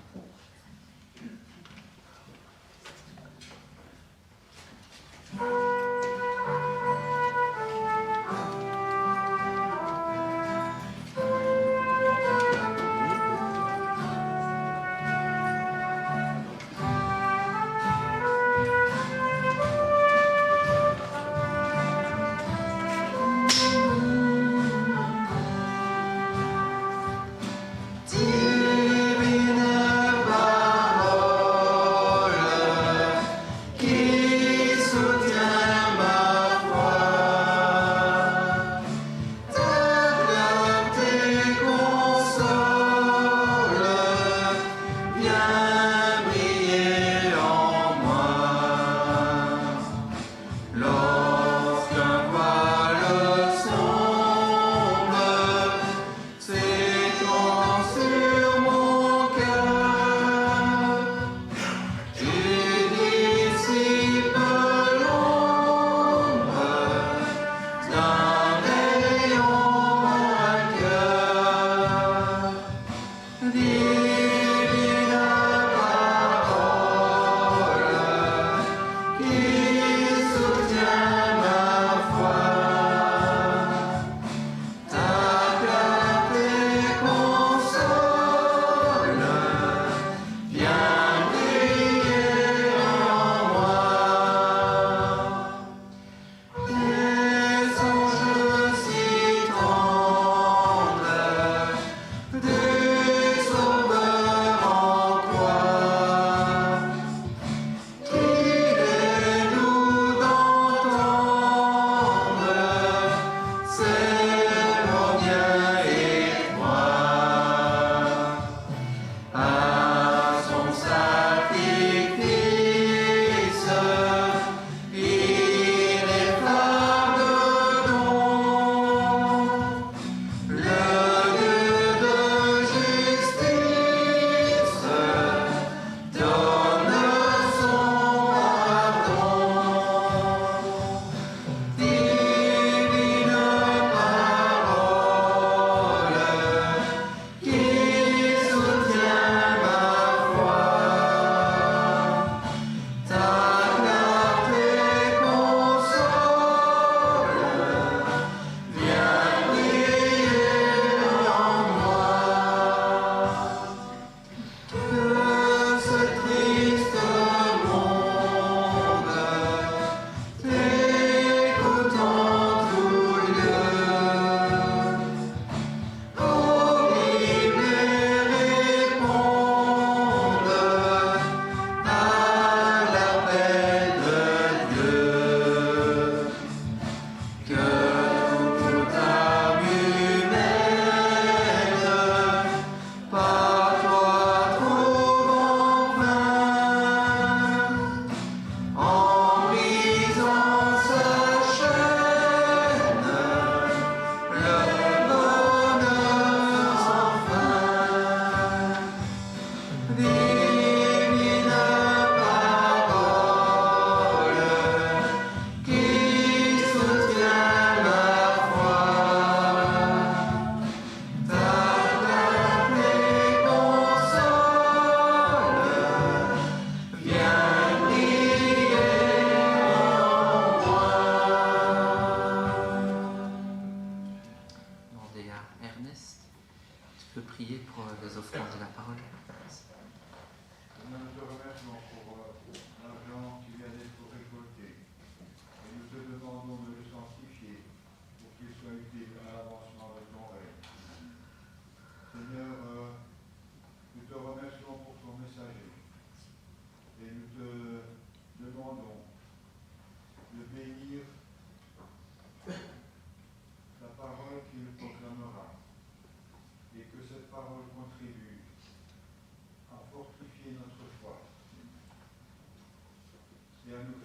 et à nous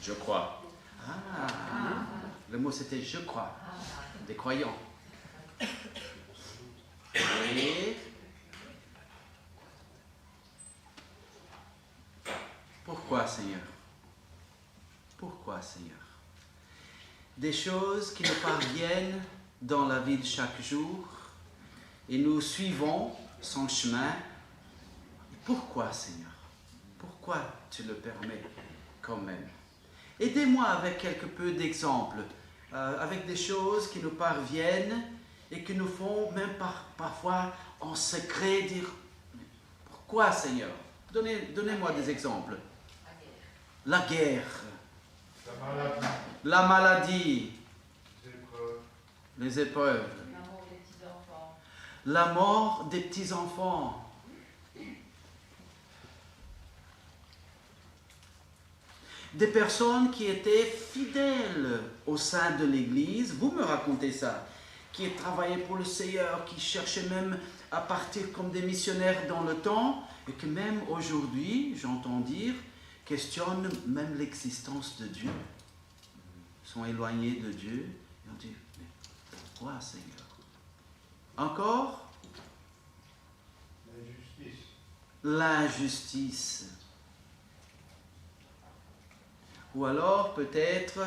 Je crois. Ah, le mot c'était je crois. Des croyants. Et pourquoi, Seigneur? Pourquoi, Seigneur? Des choses qui nous parviennent dans la vie de chaque jour et nous suivons son chemin. Et pourquoi, Seigneur? Pourquoi tu le permets quand même? Aidez-moi avec quelque peu d'exemples, avec des choses qui nous parviennent et qui nous font même parfois en secret dire « Pourquoi, Seigneur ?» Donnez-moi des exemples. La guerre. La maladie. Les épreuves. La mort des petits-enfants. Des personnes qui étaient fidèles au sein de l'Église, vous me racontez ça, qui travaillaient pour le Seigneur, qui cherchaient même à partir comme des missionnaires dans le temps, et que même aujourd'hui, j'entends dire, questionnent même l'existence de Dieu, sont éloignés de Dieu, et on dit, mais pourquoi, Seigneur? Encore? L'injustice. Ou alors peut-être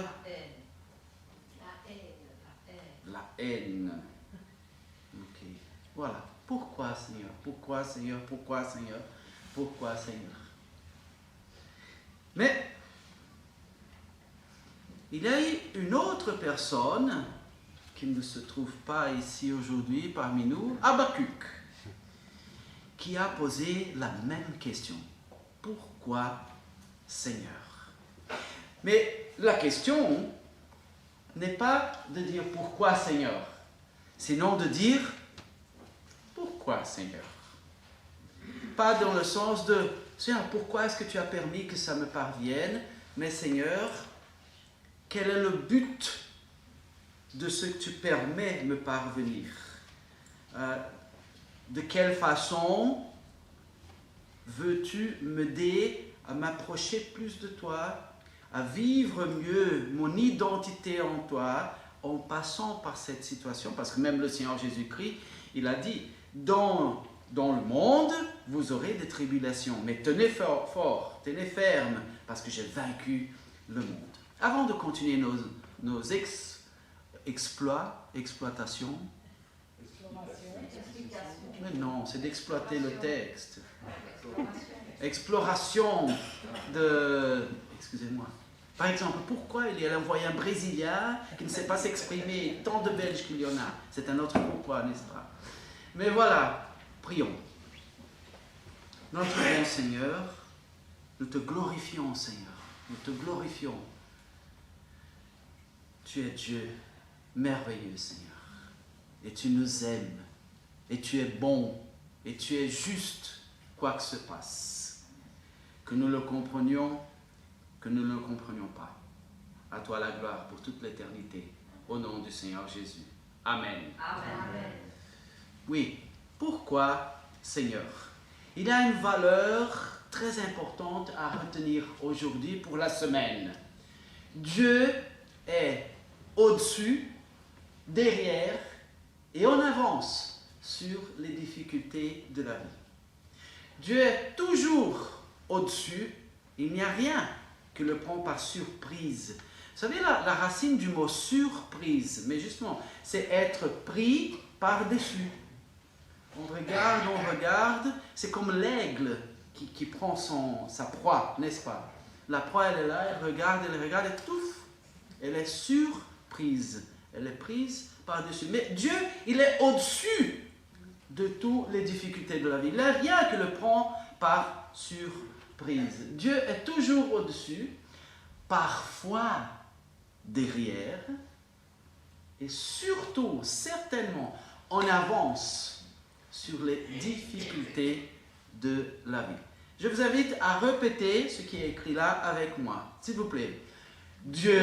la haine. Ok. Voilà. Pourquoi, Seigneur? Pourquoi, Seigneur? Pourquoi, Seigneur? Pourquoi, Seigneur? Mais il y a une autre personne qui ne se trouve pas ici aujourd'hui parmi nous, Habakkuk, qui a posé la même question. Pourquoi, Seigneur? Mais la question n'est pas de dire pourquoi Seigneur, sinon de dire pourquoi Seigneur. Pas dans le sens de Seigneur, pourquoi est-ce que tu as permis que ça me parvienne, mais Seigneur, quel est le but de ce que tu permets me parvenir? De quelle façon veux-tu m'aider à m'approcher plus de toi, à vivre mieux mon identité en toi en passant par cette situation? Parce que même le Seigneur Jésus-Christ, il a dit, dans le monde, vous aurez des tribulations, mais tenez fort, tenez ferme, parce que j'ai vaincu le monde. Avant de continuer nos exploitations, mais non, c'est d'exploiter le texte. Exploration de... Excusez-moi. Par exemple, pourquoi il y a envoyé un Brésilien qui ne sait pas s'exprimer, tant de Belges qu'il y en a? C'est un autre pourquoi, n'est-ce pas? Mais voilà, prions. Notre bon Seigneur, nous te glorifions, Seigneur. Nous te glorifions. Tu es Dieu merveilleux, Seigneur. Et tu nous aimes. Et tu es bon. Et tu es juste, quoi que se passe. Que nous le comprenions, que nous ne le comprenions pas. À toi la gloire pour toute l'éternité. Au nom du Seigneur Jésus. Amen. Amen. Oui. Pourquoi, Seigneur? Il y a une valeur très importante à retenir aujourd'hui pour la semaine. Dieu est au-dessus, derrière et en avance sur les difficultés de la vie. Dieu est toujours au-dessus, il n'y a rien qui le prend par surprise. Vous savez, la racine du mot surprise, mais justement, c'est être pris par-dessus. On regarde, c'est comme l'aigle qui prend sa proie, n'est-ce pas? La proie, elle est là, elle regarde, et touf, elle est surprise. Elle est prise par-dessus. Mais Dieu, il est au-dessus de toutes les difficultés de la vie. Il n'y a rien qui le prend par surprise. Dieu est toujours au-dessus, parfois derrière, et surtout, certainement, en avance sur les difficultés de la vie. Je vous invite à répéter ce qui est écrit là avec moi, s'il vous plaît. Dieu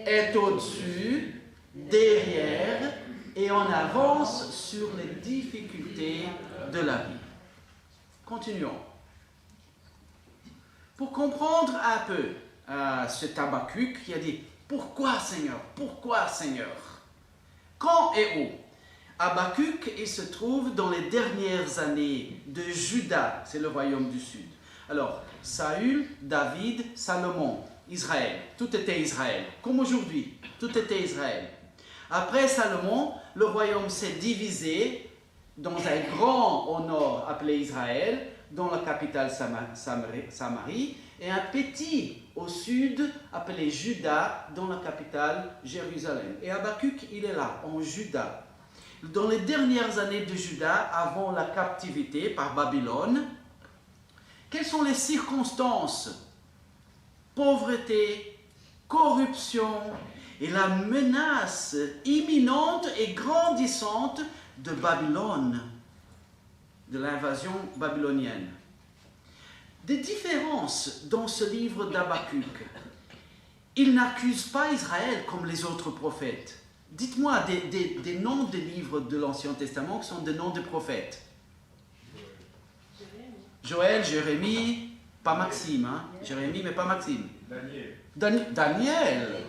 est au-dessus, derrière et en avance sur les difficultés de la vie. Continuons. Pour comprendre un peu cet Habakkuk qui a dit « Pourquoi Seigneur? Pourquoi Seigneur ?» Quand et où? Habakkuk, il se trouve dans les dernières années de Juda, c'est le royaume du sud. Alors, Saül, David, Salomon, Israël, tout était Israël, comme aujourd'hui, tout était Israël. Après Salomon, le royaume s'est divisé dans un grand au nord appelé Israël, dans la capitale Samarie, et un petit au sud appelé Juda, dans la capitale Jérusalem. Et Habakkuk, il est là, en Juda. Dans les dernières années de Juda, avant la captivité par Babylone, quelles sont les circonstances? Pauvreté, corruption et la menace imminente et grandissante de Babylone, de l'invasion babylonienne. Des différences dans ce livre d'Habakkuk. Il n'accuse pas Israël comme les autres prophètes. Dites-moi des noms des livres de l'Ancien Testament qui sont des noms de prophètes. Joël, Jérémie, pas Maxime, hein? Jérémie, mais pas Maxime. Daniel.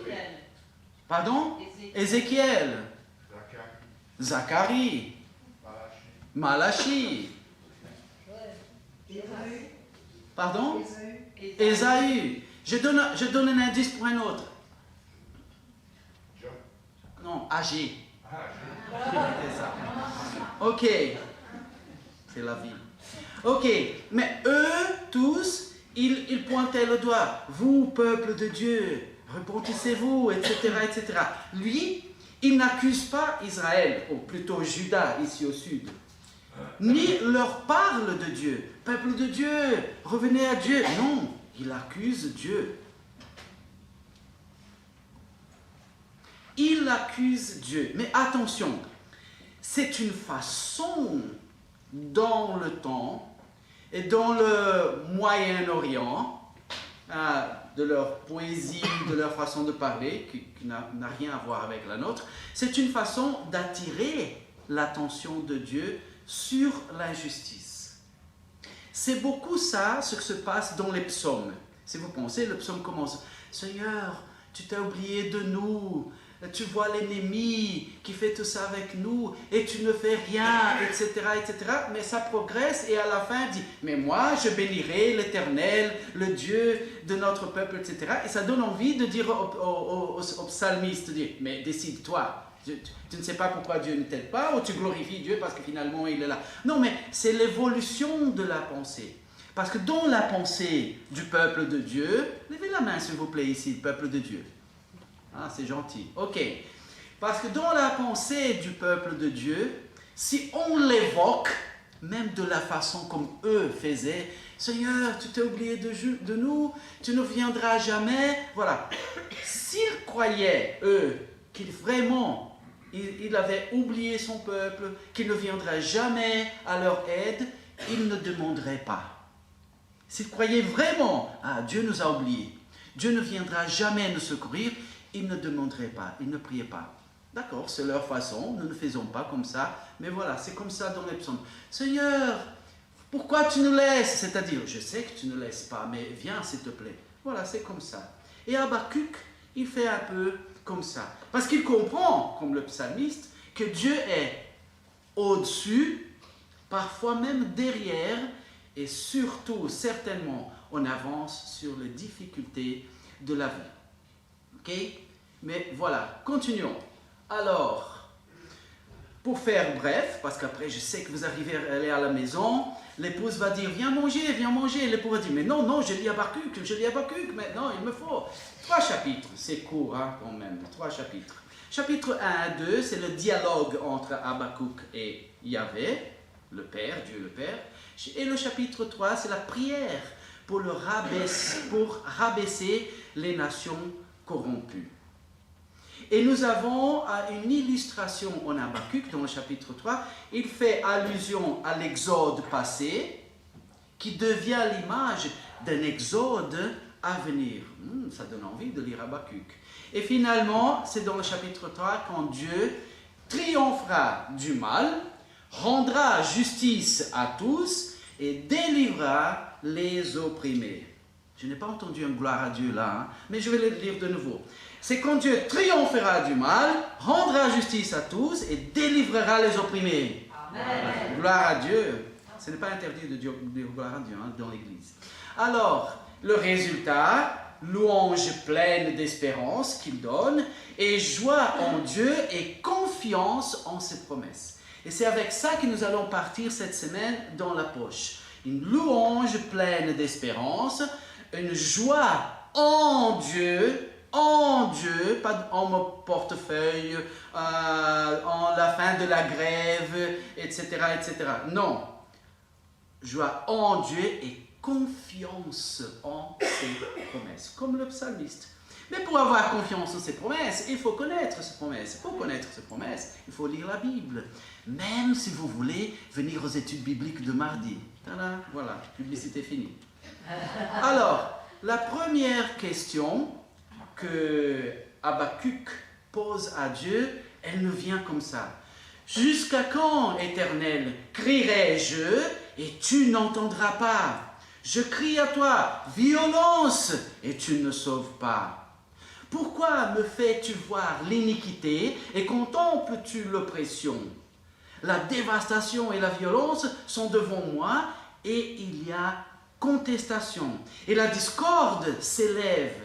Pardon? Ézéchiel. Zacharie. Malachi. Pardon? Ésaü. Je donne un indice pour un autre. Non, Agé. C'est ça. Ok. C'est la vie. Ok. Mais eux, tous, ils pointaient le doigt. Vous, peuple de Dieu, repentissez-vous, etc., etc. Lui, il n'accuse pas Israël, ou plutôt Juda, ici au sud, ni leur parle de Dieu. Peuple de Dieu, revenez à Dieu. Non, il accuse Dieu. Il accuse Dieu. Mais attention, c'est une façon dans le temps et dans le Moyen-Orient, de leur poésie, de leur façon de parler, qui n'a rien à voir avec la nôtre, c'est une façon d'attirer l'attention de Dieu sur l'injustice. C'est beaucoup ça, ce qui se passe dans les psaumes. Si vous pensez, le psaume commence « Seigneur, tu t'as oublié de nous, tu vois l'ennemi qui fait tout ça avec nous et tu ne fais rien, etc., etc. » Mais ça progresse et à la fin dit « Mais moi, je bénirai l'Éternel, le Dieu de notre peuple, etc. » Et ça donne envie de dire au psalmiste, « Mais décide-toi. Tu ne sais pas pourquoi Dieu ne t'aide pas ou tu glorifies Dieu parce que finalement il est là. » Non, mais c'est l'évolution de la pensée. Parce que dans la pensée du peuple de Dieu, levez la main s'il vous plaît ici, le peuple de Dieu. Ah, c'est gentil. Ok. Parce que dans la pensée du peuple de Dieu, si on l'évoque, même de la façon comme eux faisaient, Seigneur, tu t'es oublié de nous, tu ne viendras jamais. Voilà. S'ils croyaient, eux, qu'ils vraiment, il avait oublié son peuple, qu'il ne viendrait jamais à leur aide, ils ne demanderaient pas. S'ils croyaient vraiment, Dieu nous a oubliés, Dieu ne viendra jamais nous secourir, ils ne demanderaient pas, ils ne priaient pas. D'accord, c'est leur façon, nous ne faisons pas comme ça, mais voilà, c'est comme ça dans les psaumes. Seigneur, pourquoi tu nous laisses? C'est-à-dire, je sais que tu ne laisses pas, mais viens s'il te plaît. Voilà, c'est comme ça. Et Habakkuk, il fait un peu comme ça. Parce qu'il comprend, comme le psalmiste, que Dieu est au-dessus, parfois même derrière, et surtout, certainement, on avance sur les difficultés de la vie. Ok? Mais voilà, continuons. Alors, pour faire bref, parce qu'après je sais que vous arrivez à aller à la maison, l'épouse va dire, viens manger, et l'époux va dire, mais non, non, je lis Habakkuk, mais non, il me faut 3 chapitres, c'est court hein, quand même, 3 chapitres. Chapitre 1 à 2, c'est le dialogue entre Habakkuk et Yahvé, le Père, Dieu le Père, et le chapitre 3, c'est la prière pour rabaisser les nations corrompues. Et nous avons une illustration en Habakkuk dans le chapitre 3. Il fait allusion à l'exode passé qui devient l'image d'un exode à venir. Ça donne envie de lire Habakkuk. Et finalement, c'est dans le chapitre 3 quand Dieu triomphera du mal, rendra justice à tous et délivrera les opprimés. Je n'ai pas entendu un gloire à Dieu là, hein, mais je vais le lire de nouveau. C'est quand Dieu triomphera du mal, rendra justice à tous et délivrera les opprimés. Amen. Gloire à Dieu. Ce n'est pas interdit de dire gloire à Dieu hein, dans l'Église. Alors, le résultat, louange pleine d'espérance qu'il donne, et joie en Dieu et confiance en ses promesses. Et c'est avec ça que nous allons partir cette semaine dans la poche. Une louange pleine d'espérance, une joie en Dieu, pas en mon portefeuille, en la fin de la grève, etc., etc. Non, joie en Dieu et confiance en ses promesses, comme le psalmiste. Mais pour avoir confiance en ses promesses, il faut connaître ses promesses. Pour connaître ses promesses, il faut lire la Bible. Même si vous voulez venir aux études bibliques de mardi. Tada, voilà, publicité finie. Alors, la première question que Habakkuk pose à Dieu, elle nous vient comme ça. Jusqu'à quand, Éternel, crierai-je et tu n'entendras pas? Je crie à toi, violence, et tu ne sauves pas. Pourquoi me fais-tu voir l'iniquité et contemples-tu l'oppression? La dévastation et la violence sont devant moi et il y a contestation. Et la discorde s'élève.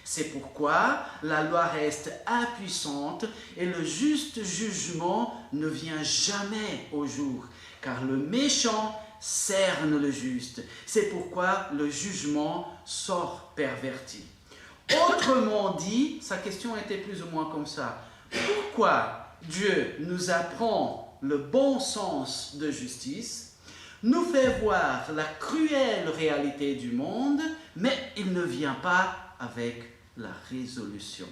C'est pourquoi la loi reste impuissante et le juste jugement ne vient jamais au jour. Car le méchant cerne le juste. C'est pourquoi le jugement sort perverti. Autrement dit, sa question était plus ou moins comme ça. Pourquoi Dieu nous apprend le bon sens de justice, nous fait voir la cruelle réalité du monde, mais il ne vient pas avec la résolution?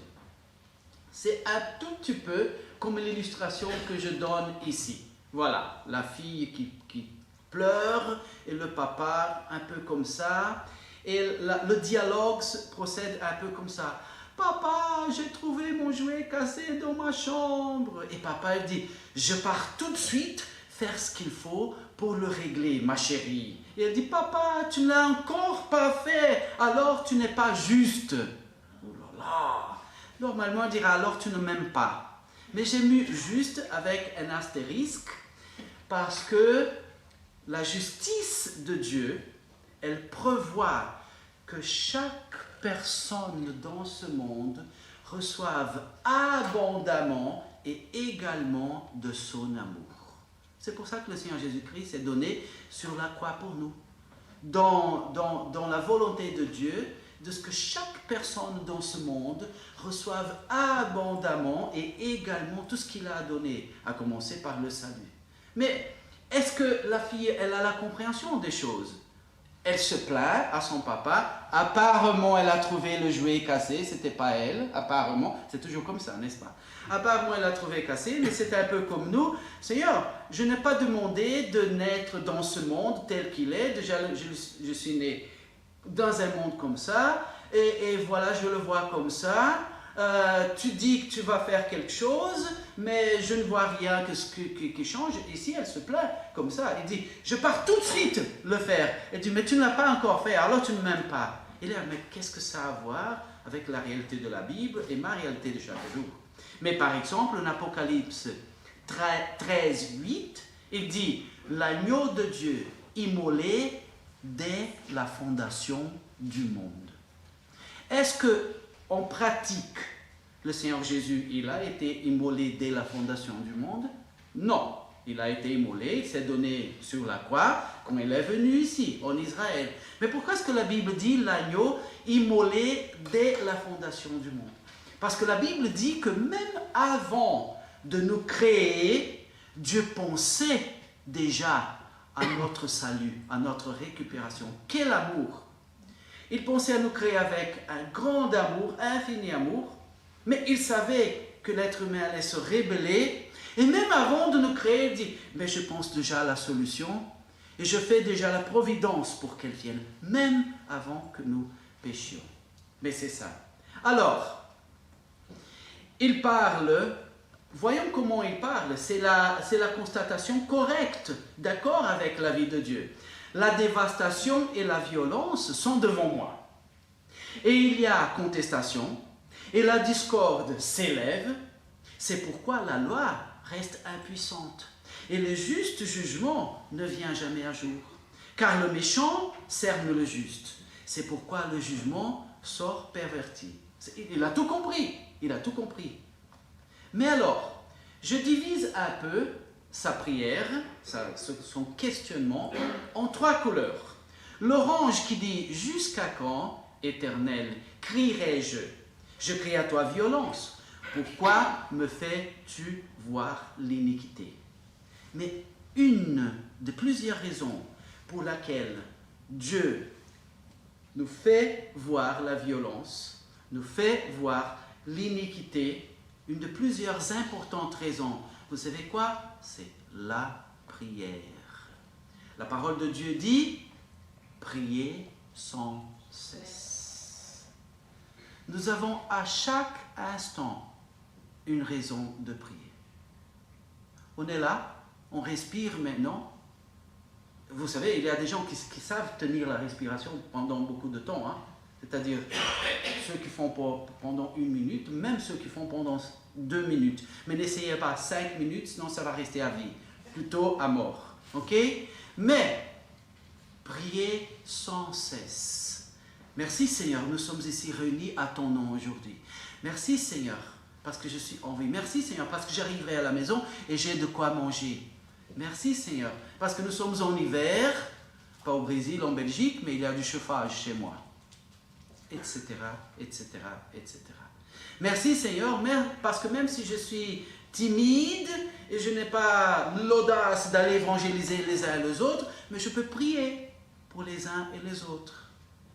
C'est un tout petit peu comme l'illustration que je donne ici. Voilà, la fille qui pleure et le papa un peu comme ça. Et le dialogue procède un peu comme ça. Papa, j'ai trouvé mon jouet cassé dans ma chambre. Et papa il dit, je pars tout de suite faire ce qu'il faut pour le régler, ma chérie. Et elle dit, papa, tu ne l'as encore pas fait, alors tu n'es pas juste. Oh là là. Normalement, on dirait, alors tu ne m'aimes pas. Mais j'ai mis juste avec un astérisque parce que la justice de Dieu, elle prévoit que chaque personne dans ce monde reçoive abondamment et également de son amour. C'est pour ça que le Seigneur Jésus-Christ s'est donné sur la croix pour nous. Dans la volonté de Dieu, de ce que chaque personne dans ce monde reçoive abondamment et également tout ce qu'il a donné, à commencer par le salut. Mais est-ce que la fille, elle a la compréhension des choses? Elle se plaint à son papa. Apparemment, elle a trouvé le jouet cassé. C'était pas elle. Apparemment, c'est toujours comme ça, n'est-ce pas? Apparemment, elle a trouvé cassé, mais c'est un peu comme nous. Seigneur, je n'ai pas demandé de naître dans ce monde tel qu'il est. Déjà, je suis né dans un monde comme ça. Et voilà, je le vois comme ça. Tu dis que tu vas faire quelque chose, mais je ne vois rien qui change. Ici, elle se plaint comme ça. Elle dit, je pars tout de suite le faire. Elle dit, mais tu ne l'as pas encore fait, alors tu ne m'aimes pas. Et là, mais qu'est-ce que ça a à voir avec la réalité de la Bible et ma réalité de chaque jour? Mais par exemple, en Apocalypse 13:8, il dit, l'agneau de Dieu immolé dès la fondation du monde. Est-ce que en pratique, le Seigneur Jésus, il a été immolé dès la fondation du monde? Non, il a été immolé, il s'est donné sur la croix quand il est venu ici, en Israël. Mais pourquoi est-ce que la Bible dit l'agneau immolé dès la fondation du monde? Parce que la Bible dit que même avant de nous créer, Dieu pensait déjà à notre salut, à notre récupération. Quel amour! Il pensait à nous créer avec un grand amour, un infini amour, mais il savait que l'être humain allait se rebeller. Et même avant de nous créer, il dit, mais je pense déjà à la solution et je fais déjà la providence pour qu'elle vienne, même avant que nous péchions. Mais c'est ça. Alors, il parle, voyons comment il parle, c'est la constatation correcte, d'accord avec la vie de Dieu. La dévastation et la violence sont devant moi. Et il y a contestation, et la discorde s'élève. C'est pourquoi la loi reste impuissante, et le juste jugement ne vient jamais à jour. Car le méchant cerne le juste. C'est pourquoi le jugement sort perverti. Il a tout compris, il a tout compris. Mais alors, je divise un peu sa prière, son questionnement, en 3 couleurs. L'orange qui dit « Jusqu'à quand, Éternel, crierai-je? Je crie à toi violence. Pourquoi me fais-tu voir l'iniquité ?» Mais une de plusieurs raisons pour laquelle Dieu nous fait voir la violence, nous fait voir l'iniquité, une de plusieurs importantes raisons, vous savez quoi? C'est la prière. La parole de Dieu dit « Priez sans cesse ». Nous avons à chaque instant une raison de prier. On est là, on respire maintenant. Vous savez, il y a des gens qui savent tenir la respiration pendant beaucoup de temps, hein? C'est-à-dire ceux qui font pendant 1 minute, même ceux qui font pendant 2 minutes. Mais n'essayez pas 5 minutes, sinon ça va rester à vie, plutôt à mort. Ok? Mais priez sans cesse. Merci Seigneur, nous sommes ici réunis à ton nom aujourd'hui. Merci Seigneur, parce que je suis en vie. Merci Seigneur, parce que j'arriverai à la maison et j'ai de quoi manger. Merci Seigneur, parce que nous sommes en hiver, pas au Brésil, en Belgique, mais il y a du chauffage chez moi. Etc, etc, etc. Merci Seigneur, parce que même si je suis timide et je n'ai pas l'audace d'aller évangéliser les uns et les autres, mais je peux prier pour les uns et les autres.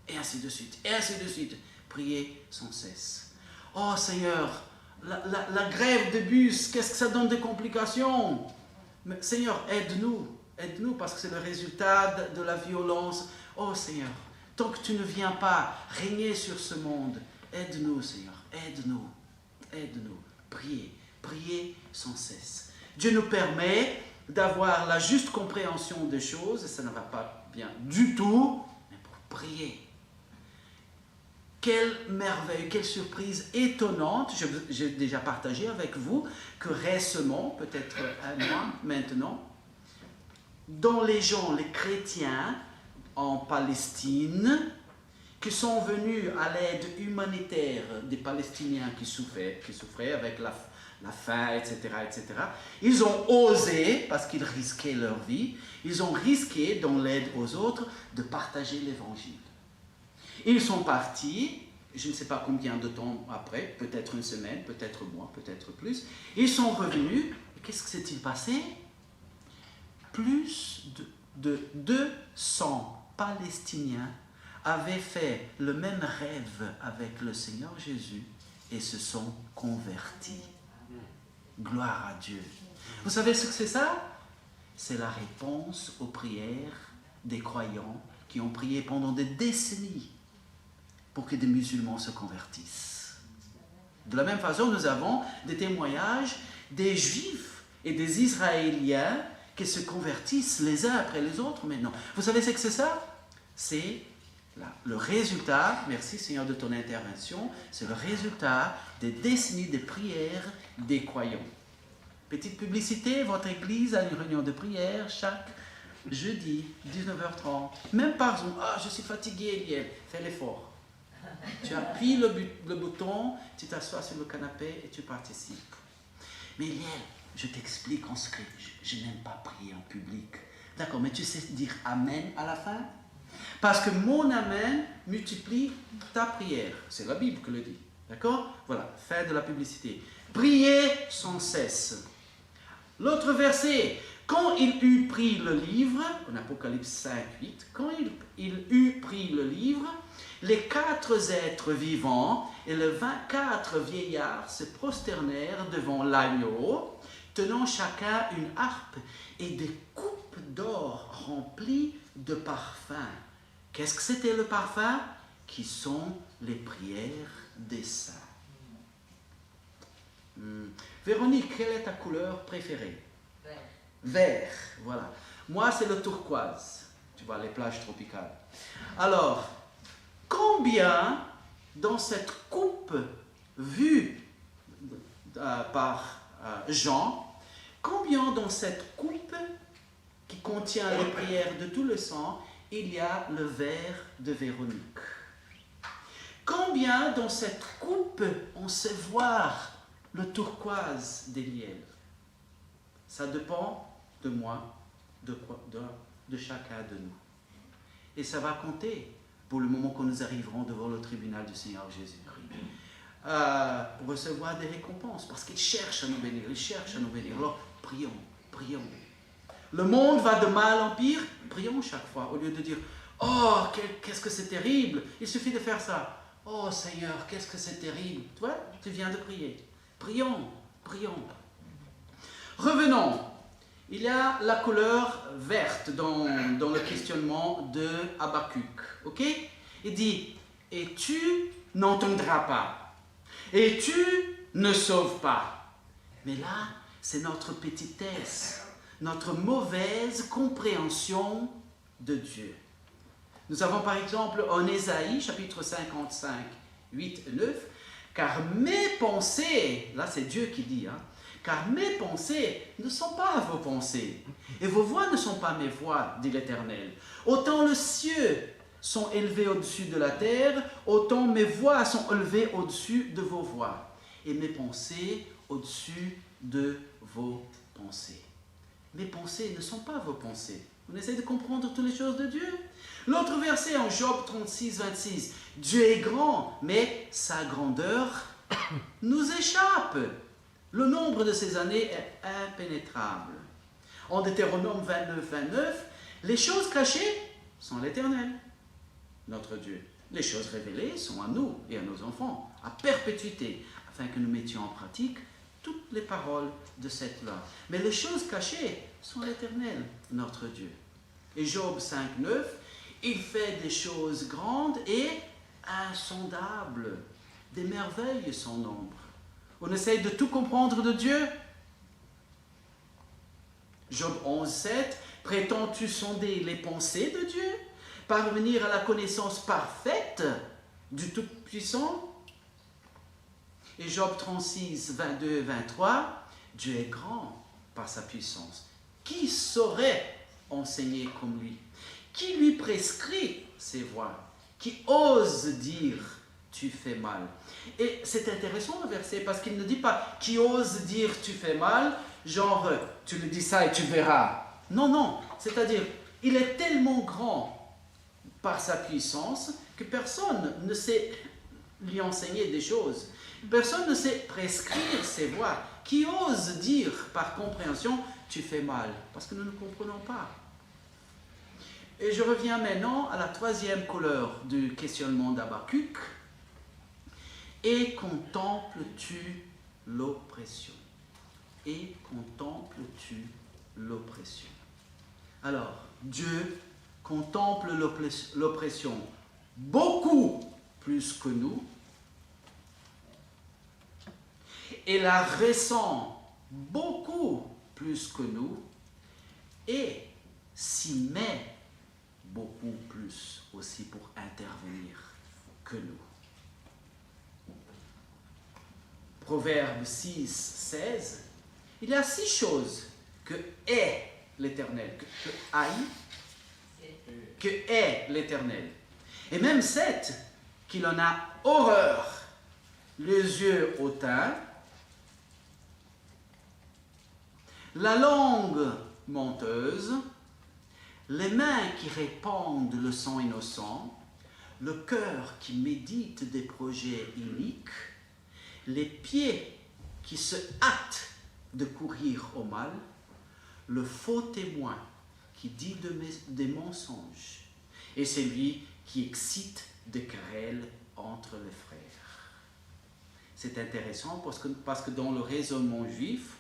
Et ainsi de suite, et ainsi de suite. Prier sans cesse. Oh Seigneur, la grève de bus, qu'est-ce que ça donne de complications? Mais, Seigneur, aide-nous, parce que c'est le résultat de la violence. Oh Seigneur, tant que tu ne viens pas régner sur ce monde, aide-nous Seigneur, aide-nous. Priez sans cesse. Dieu nous permet d'avoir la juste compréhension des choses, et ça ne va pas bien du tout, mais pour prier. Quelle merveille, quelle surprise étonnante. J'ai déjà partagé avec vous que récemment, peut-être 1 mois maintenant, dont les chrétiens en Palestine, qui sont venus à l'aide humanitaire des Palestiniens qui souffraient avec la faim, etc., etc. Ils ont osé, parce qu'ils risquaient leur vie, ils ont risqué, dans l'aide aux autres, de partager l'évangile. Ils sont partis, je ne sais pas combien de temps après, peut-être 1 semaine, peut-être mois, peut-être plus. Ils sont revenus, et qu'est-ce que s'est-il passé? Plus de 200 Palestiniens avaient fait le même rêve avec le Seigneur Jésus et se sont convertis. Gloire à Dieu. Vous savez ce que c'est ça? C'est la réponse aux prières des croyants qui ont prié pendant des décennies pour que des musulmans se convertissent. De la même façon, nous avons des témoignages des Juifs et des Israéliens qui se convertissent les uns après les autres maintenant. Vous savez ce que c'est ça? C'est le résultat, merci Seigneur de ton intervention, c'est le résultat des décennies de prières des croyants. Petite publicité, votre église a une réunion de prière chaque jeudi, 19h30. Même par Zoom, je suis fatigué, Liel, fais l'effort. Tu appuies le bouton, tu t'assois sur le canapé et tu participes. Mais Liel, je t'explique en secret, je n'aime pas prier en public. D'accord, mais tu sais dire Amen à la fin? Parce que mon Amen multiplie ta prière. C'est la Bible qui le dit. D'accord? Voilà, fin de la publicité. Priez sans cesse. L'autre verset, quand il eut pris le livre, en Apocalypse 5, 8, quand il eut pris le livre, les 4 êtres vivants et les 24 vieillards se prosternèrent devant l'agneau, tenant chacun une harpe et des coupes d'or remplies de parfums. Qu'est-ce que c'était le parfum? Qui sont les prières des saints. Véronique, quelle est ta couleur préférée? Vert. Vert, voilà. Moi, c'est le turquoise. Tu vois, les plages tropicales. Alors, combien dans cette coupe vue par Jean, combien dans cette coupe qui contient les prières de tout le sang, il y a le verre de Véronique? Combien dans cette coupe on sait voir le turquoise d'Eliel? Ça dépend de moi, de chacun de nous. Et ça va compter pour le moment que nous arriverons devant le tribunal du Seigneur Jésus-Christ. Pour recevoir des récompenses, parce qu'il cherche à nous bénir, il cherche à nous bénir. Alors, prions, prions. Le monde va de mal en pire, prions chaque fois, au lieu de dire « Oh, qu'est-ce que c'est terrible !» Il suffit de faire ça. « Oh Seigneur, qu'est-ce que c'est terrible !» Tu vois, tu viens de prier. Prions, prions. Revenons. Il y a la couleur verte dans le questionnement de Habakkuk. Ok? Il dit « Et tu n'entendras pas. Et tu ne sauves pas. » Mais là, c'est notre petitesse, notre mauvaise compréhension de Dieu. Nous avons par exemple en Ésaïe, chapitre 55, 8 et 9, « Car mes pensées, là c'est Dieu qui dit, car mes pensées ne sont pas vos pensées, et vos voix ne sont pas mes voix, dit l'Éternel. Autant les cieux sont élevés au-dessus de la terre, autant mes voix sont élevées au-dessus de vos voix, et mes pensées au-dessus de vos pensées. » Mes pensées ne sont pas vos pensées. On essaie de comprendre toutes les choses de Dieu. L'autre verset en Job 36, 26. Dieu est grand, mais sa grandeur nous échappe. Le nombre de ses années est impénétrable. En Deutéronome 29, 29, les choses cachées sont l'Éternel, notre Dieu. Les choses révélées sont à nous et à nos enfants, à perpétuité, afin que nous mettions en pratique toutes les paroles de cette loi. Mais les choses cachées sont l'Éternel, notre Dieu. Et Job 5, 9, il fait des choses grandes et insondables, des merveilles sans nombre. On essaye de tout comprendre de Dieu. Job 11, 7, prétends-tu sonder les pensées de Dieu, parvenir à la connaissance parfaite du Tout-Puissant? Et Job 36, 22 et 23, Dieu est grand par sa puissance. Qui saurait enseigner comme lui? Qui lui prescrit ses voies? Qui ose dire tu fais mal? Et c'est intéressant le verset parce qu'il ne dit pas qui ose dire tu fais mal, genre tu le dis ça et tu verras. Non, non, c'est-à-dire il est tellement grand par sa puissance que personne ne sait lui enseigner des choses. Personne ne sait prescrire ses voies. Qui ose dire par compréhension tu fais mal? Parce que nous ne comprenons pas. Et je reviens maintenant à la troisième couleur du questionnement d'Habakkuk. Et contemples-tu l'oppression? Et contemples-tu l'oppression? Alors, Dieu contemple l'oppression beaucoup plus que nous et la ressent beaucoup plus que nous et s'y met beaucoup plus aussi pour intervenir que nous. Proverbe 6, 16, il y a 6 choses que est l'Éternel, que est l'Éternel. Et même 7, qu'il en a horreur, les yeux hautains, la langue menteuse, les mains qui répandent le sang innocent, le cœur qui médite des projets iniques, les pieds qui se hâtent de courir au mal, le faux témoin qui dit des mensonges, et celui qui excite des querelles entre les frères. C'est intéressant parce que dans le raisonnement juif,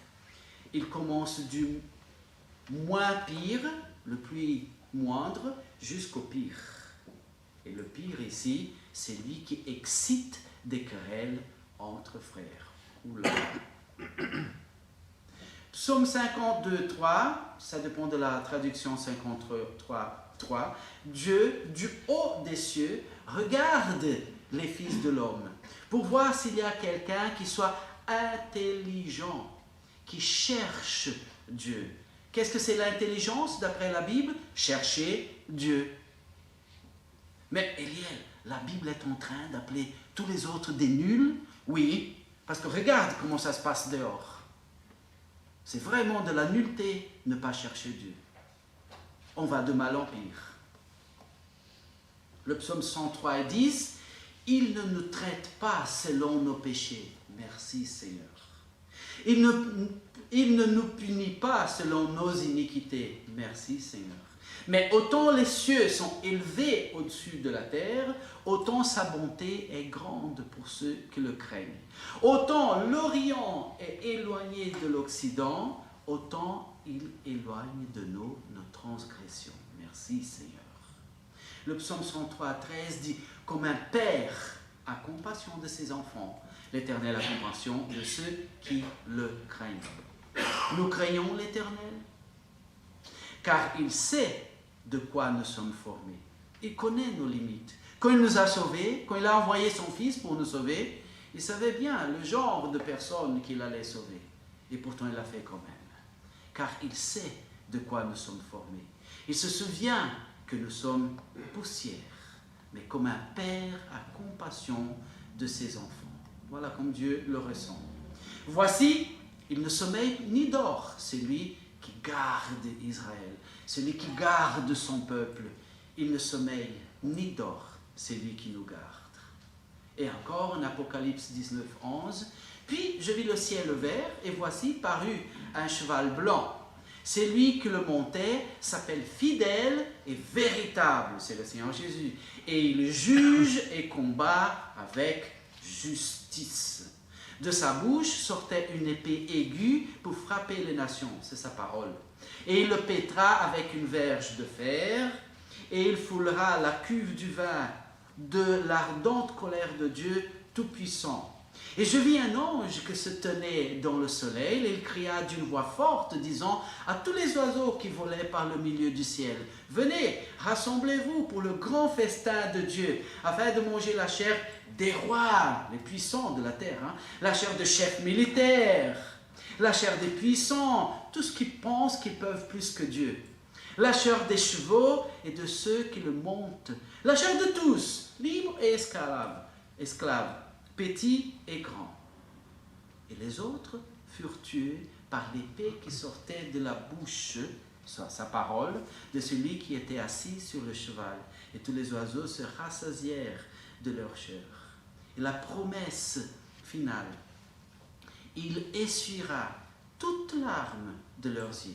il commence du moins pire, le plus moindre, jusqu'au pire. Et le pire ici, c'est lui qui excite des querelles entre frères. Oula. Psaume 52, 3, ça dépend de la traduction 53, 3. Dieu, du haut des cieux, regarde les fils de l'homme, pour voir s'il y a quelqu'un qui soit intelligent, qui cherche Dieu. Qu'est-ce que c'est l'intelligence d'après la Bible? Chercher Dieu. Mais Eliel, la Bible est en train d'appeler tous les autres des nuls? Oui, parce que regarde comment ça se passe dehors. C'est vraiment de la nullité ne pas chercher Dieu. On va de mal en pire. Le psaume 103 et 10, « Il ne nous traite pas selon nos péchés. » Merci Seigneur. Il ne nous punit pas selon nos iniquités. Merci Seigneur. Mais autant les cieux sont élevés au-dessus de la terre, autant sa bonté est grande pour ceux qui le craignent. Autant l'Orient est éloigné de l'Occident, autant il éloigne de nous nos transgressions. Merci Seigneur. Le psaume 103, 13 dit « Comme un père a compassion de ses enfants, l'Éternel a compassion de ceux qui le craignent. » Nous craignons l'Éternel, car il sait de quoi nous sommes formés. Il connaît nos limites. Quand il nous a sauvés, quand il a envoyé son Fils pour nous sauver, il savait bien le genre de personne qu'il allait sauver. Et pourtant, il l'a fait quand même. Car il sait de quoi nous sommes formés. Il se souvient que nous sommes poussière, mais comme un père a compassion de ses enfants. Voilà comme Dieu le ressent. Voici, il ne sommeille ni dort, celui qui garde Israël, celui qui garde son peuple. Il ne sommeille ni dort, celui qui nous garde. Et encore en Apocalypse 19, 11, « Puis je vis le ciel vert, et voici parut un cheval blanc. Celui qui le montait s'appelle fidèle et véritable, c'est le Seigneur Jésus. Et il juge et combat avec justice. De sa bouche sortait une épée aiguë pour frapper les nations, c'est sa parole. Et il le pètera avec une verge de fer, et il foulera la cuve du vin de l'ardente colère de Dieu Tout-Puissant. Et je vis un ange qui se tenait dans le soleil, et il cria d'une voix forte, disant à tous les oiseaux qui volaient par le milieu du ciel, « Venez, rassemblez-vous pour le grand festin de Dieu, afin de manger la chair des rois, les puissants de la terre, la chair de chefs militaires, la chair des puissants, tous qui pensent qu'ils peuvent plus que Dieu, la chair des chevaux et de ceux qui le montent, la chair de tous, libres et esclaves, petits et grands. Et les autres furent tués par l'épée qui sortait de la bouche, soit sa parole, de celui qui était assis sur le cheval. Et tous les oiseaux se rassasièrent de leur chair. Et la promesse finale, il essuiera toute larme de leurs yeux.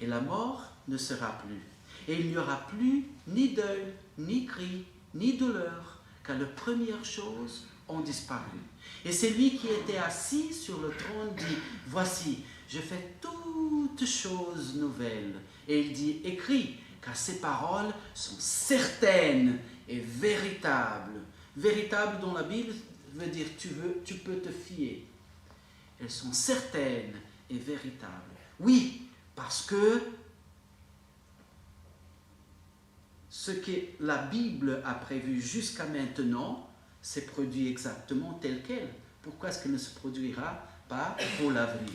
Et la mort ne sera plus. Et il n'y aura plus ni deuil, ni cri, ni douleur, car les premières choses ont disparu. Et celui qui était assis sur le trône dit, « Voici, je fais toutes choses nouvelles. » Et il dit, « Écris, car ces paroles sont certaines et véritables. » Véritable dans la Bible veut dire tu peux te fier. Elles sont certaines et véritables. Oui, parce que ce que la Bible a prévu jusqu'à maintenant s'est produit exactement tel quel. Pourquoi est-ce qu'il ne se produira pas pour l'avenir?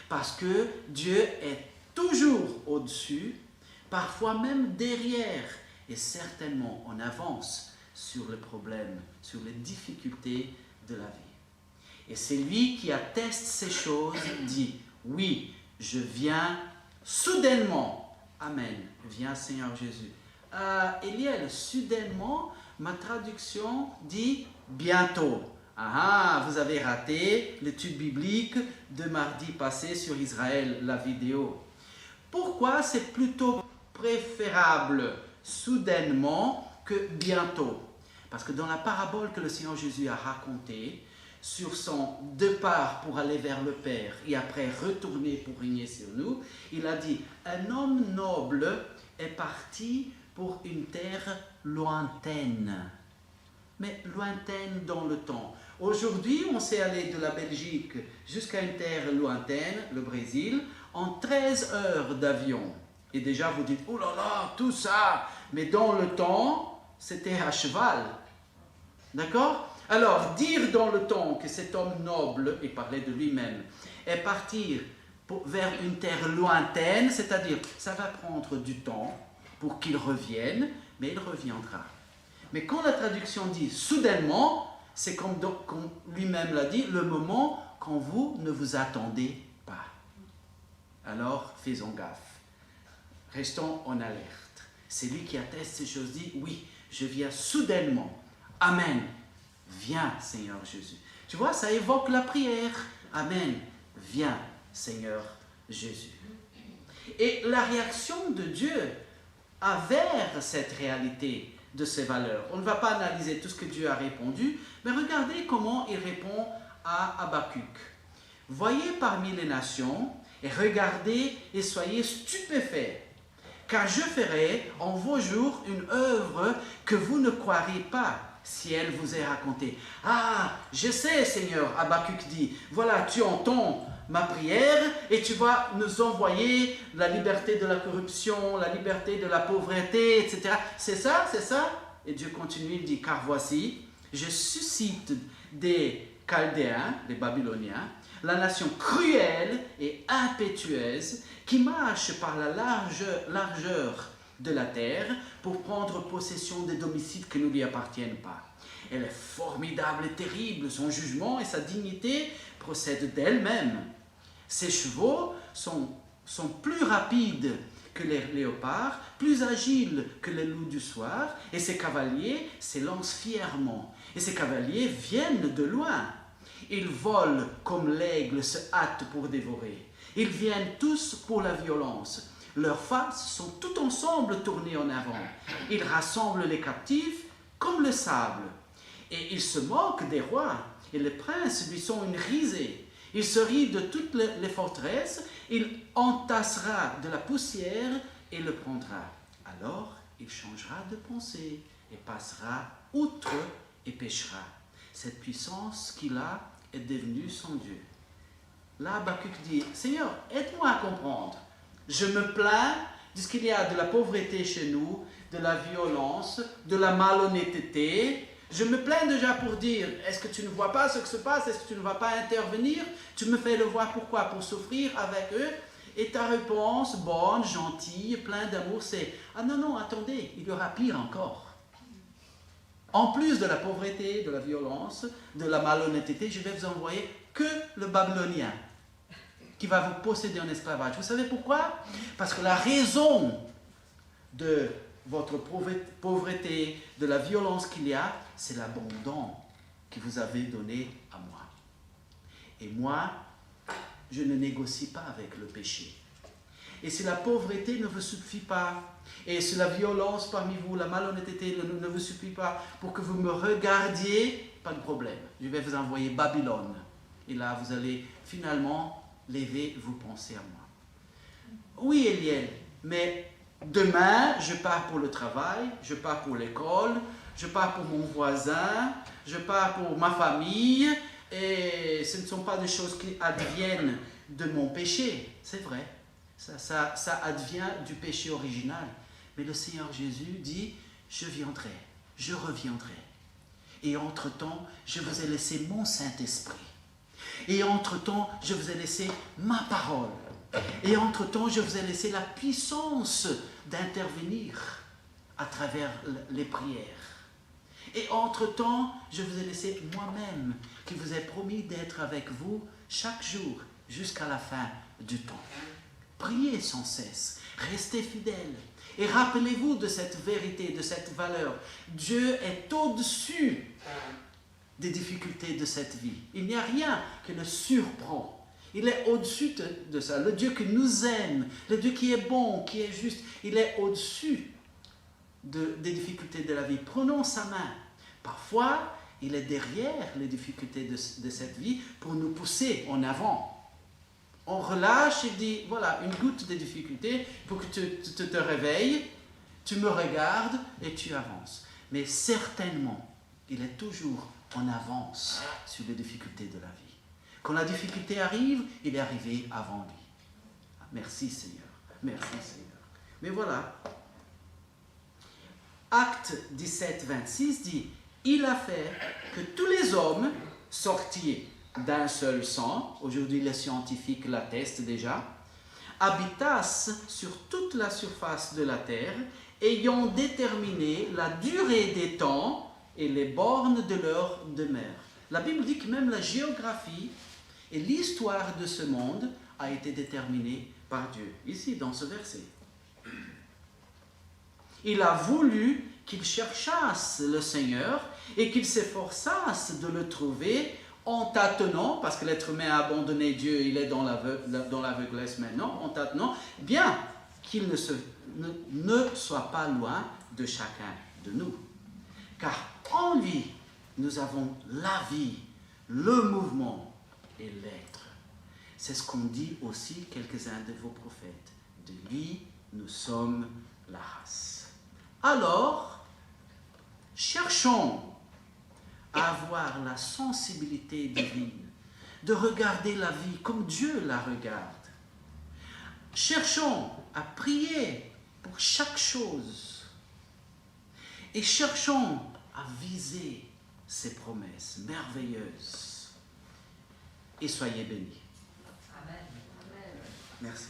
Parce que Dieu est toujours au-dessus, parfois même derrière, et certainement en avance sur les problèmes, sur les difficultés de la vie. Et c'est lui qui atteste ces choses, dit, oui, je viens soudainement. Amen. Viens Seigneur Jésus. Eliel, soudainement, ma traduction dit bientôt. Ah, vous avez raté l'étude biblique de mardi passé sur Israël, la vidéo. Pourquoi c'est plutôt préférable soudainement que bientôt? Parce que dans la parabole que le Seigneur Jésus a racontée sur son départ pour aller vers le Père et après retourner pour régner sur nous, il a dit, un homme noble est parti pour une terre lointaine, mais lointaine dans le temps. Aujourd'hui, on s'est allé de la Belgique jusqu'à une terre lointaine, le Brésil, en 13 heures d'avion. Et déjà, vous dites, oh là là, tout ça. Mais dans le temps, c'était à cheval. D'accord? Alors, dire dans le temps que cet homme noble, il parlait de lui-même, est parti vers une terre lointaine, c'est-à-dire, ça va prendre du temps pour qu'il revienne, mais il reviendra. Mais quand la traduction dit soudainement, c'est comme lui-même l'a dit, le moment quand vous ne vous attendez pas. Alors, faisons gaffe. Restons en alerte. C'est lui qui atteste ces choses, dit, oui, je viens soudainement. Amen. Viens, Seigneur Jésus. Tu vois, ça évoque la prière. Amen. Viens, Seigneur Jésus. Et la réaction de Dieu envers cette réalité de ces valeurs. On ne va pas analyser tout ce que Dieu a répondu, mais regardez comment il répond à Habakkuk. Voyez parmi les nations et regardez et soyez stupéfaits, car je ferai en vos jours une œuvre que vous ne croirez pas si elle vous est racontée. Ah, je sais, Seigneur, Habakkuk dit, voilà, tu entends ma prière et tu vas nous envoyer la liberté de la corruption, la liberté de la pauvreté, etc. C'est ça, c'est ça? Et Dieu continue, il dit, car voici, je suscite des Chaldéens, des Babyloniens, la nation cruelle et impétueuse qui marche par la largeur de la terre pour prendre possession des domiciles qui ne lui appartiennent pas. Elle est formidable et terrible, son jugement et sa dignité procèdent d'elle-même. Ses chevaux sont plus rapides que les léopards, plus agiles que les loups du soir, et ses cavaliers s'élancent fièrement. Et ces cavaliers viennent de loin. Ils volent comme l'aigle se hâte pour dévorer. Ils viennent tous pour la violence. Leurs faces sont tout ensemble tournées en avant. Ils rassemblent les captifs comme le sable. Et ils se moquent des rois. Et les princes lui sont une risée. Il se rit de toutes les forteresses. Il entassera de la poussière et le prendra. Alors il changera de pensée et passera outre et péchera. Cette puissance qu'il a est devenue son Dieu. Là, Habakkuk dit, Seigneur, aide-moi à comprendre. Je me plains de ce qu'il y a de la pauvreté chez nous, de la violence, de la malhonnêteté. Je me plains déjà pour dire, est-ce que tu ne vois pas ce qui se passe? Est-ce que tu ne vas pas intervenir? Tu me fais le voir pourquoi? Pour souffrir avec eux? Et ta réponse, bonne, gentille, pleine d'amour, c'est, ah non, non, attendez, il y aura pire encore. En plus de la pauvreté, de la violence, de la malhonnêteté, je vais vous envoyer que le Babylonien qui va vous posséder en esclavage. Vous savez pourquoi? Parce que la raison de votre pauvreté, de la violence qu'il y a, c'est l'abondance que vous avez donné à moi. Et moi, je ne négocie pas avec le péché. Et si la pauvreté ne vous suffit pas, et si la violence parmi vous, la malhonnêteté ne vous suffit pas pour que vous me regardiez, pas de problème. Je vais vous envoyer Babylone. Et là, vous allez finalement lever vos pensées à moi. Oui, Eliel, mais demain, je pars pour le travail, je pars pour l'école, je pars pour mon voisin, je pars pour ma famille, et ce ne sont pas des choses qui adviennent de mon péché. C'est vrai, ça advient du péché original. Mais le Seigneur Jésus dit, je viendrai, je reviendrai. Et entre-temps, je vous ai laissé mon Saint-Esprit. Et entre-temps, je vous ai laissé ma parole. Et entre-temps, je vous ai laissé la puissance d'intervenir à travers les prières. Et entre-temps, je vous ai laissé moi-même, qui vous ai promis d'être avec vous chaque jour jusqu'à la fin du temps. Priez sans cesse, restez fidèles. Et rappelez-vous de cette vérité, de cette valeur. Dieu est au-dessus des difficultés de cette vie. Il n'y a rien qui le surprend. Il est au-dessus de ça. Le Dieu qui nous aime, le Dieu qui est bon, qui est juste, il est au-dessus des difficultés de la vie. Prenons sa main. Parfois, il est derrière les difficultés de cette vie pour nous pousser en avant. On relâche et dit, voilà, une goutte de difficulté pour que tu te réveilles, tu me regardes et tu avances. Mais certainement, il est toujours en avance sur les difficultés de la vie. Quand la difficulté arrive, il est arrivé avant lui. Merci Seigneur. Merci Seigneur. Mais voilà. Acte 17, 26 dit, il a fait que tous les hommes sortis d'un seul sang, aujourd'hui les scientifiques l'attestent déjà, habitassent sur toute la surface de la terre, ayant déterminé la durée des temps et les bornes de leur demeure. La Bible dit que même la géographie et l'histoire de ce monde a été déterminée par Dieu, ici dans ce verset. Il a voulu qu'ils cherchassent le Seigneur et qu'ils s'efforçassent de le trouver en tâtonnant, parce que l'être humain a abandonné Dieu, il est dans l'aveuglesse maintenant, en tâtonnant, bien qu'il ne soit pas loin de chacun de nous. Car en lui, nous avons la vie, le mouvement et l'être. C'est ce qu'ont dit aussi quelques-uns de vos prophètes. De lui, nous sommes la race. Alors, cherchons à avoir la sensibilité divine, de regarder la vie comme Dieu la regarde. Cherchons à prier pour chaque chose et cherchons à viser ses promesses merveilleuses. Et soyez bénis. Amen. Merci.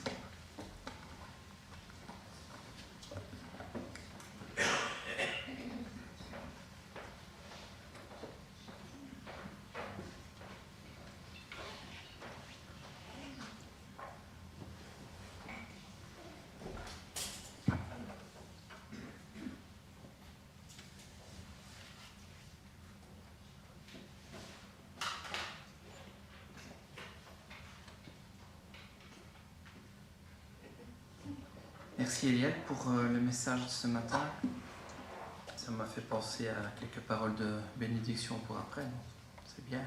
Merci Eliel pour le message de ce matin. Ça m'a fait penser à quelques paroles de bénédiction pour après. C'est bien.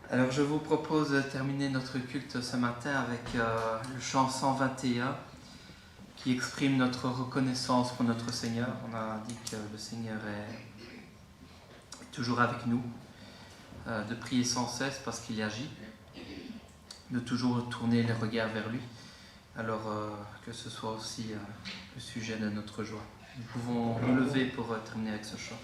Alors je vous propose de terminer notre culte ce matin avec le chant 121 qui exprime notre reconnaissance pour notre Seigneur. On a dit que le Seigneur est toujours avec nous, de prier sans cesse parce qu'il agit, de toujours tourner les regards vers lui. Alors que ce soit aussi le sujet de notre joie. Nous pouvons nous lever pour terminer avec ce chant.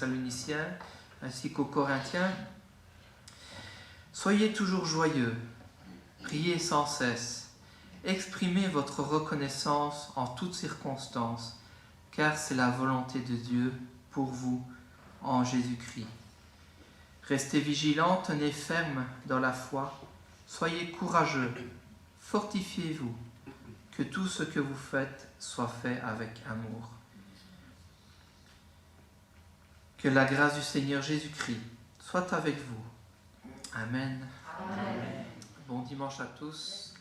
Thessaloniciens ainsi qu'aux Corinthiens. Soyez toujours joyeux, priez sans cesse, exprimez votre reconnaissance en toutes circonstances, car c'est la volonté de Dieu pour vous en Jésus-Christ. Restez vigilants, tenez ferme dans la foi, soyez courageux, fortifiez-vous, que tout ce que vous faites soit fait avec amour. Que la grâce du Seigneur Jésus-Christ soit avec vous. Amen. Amen. Bon dimanche à tous.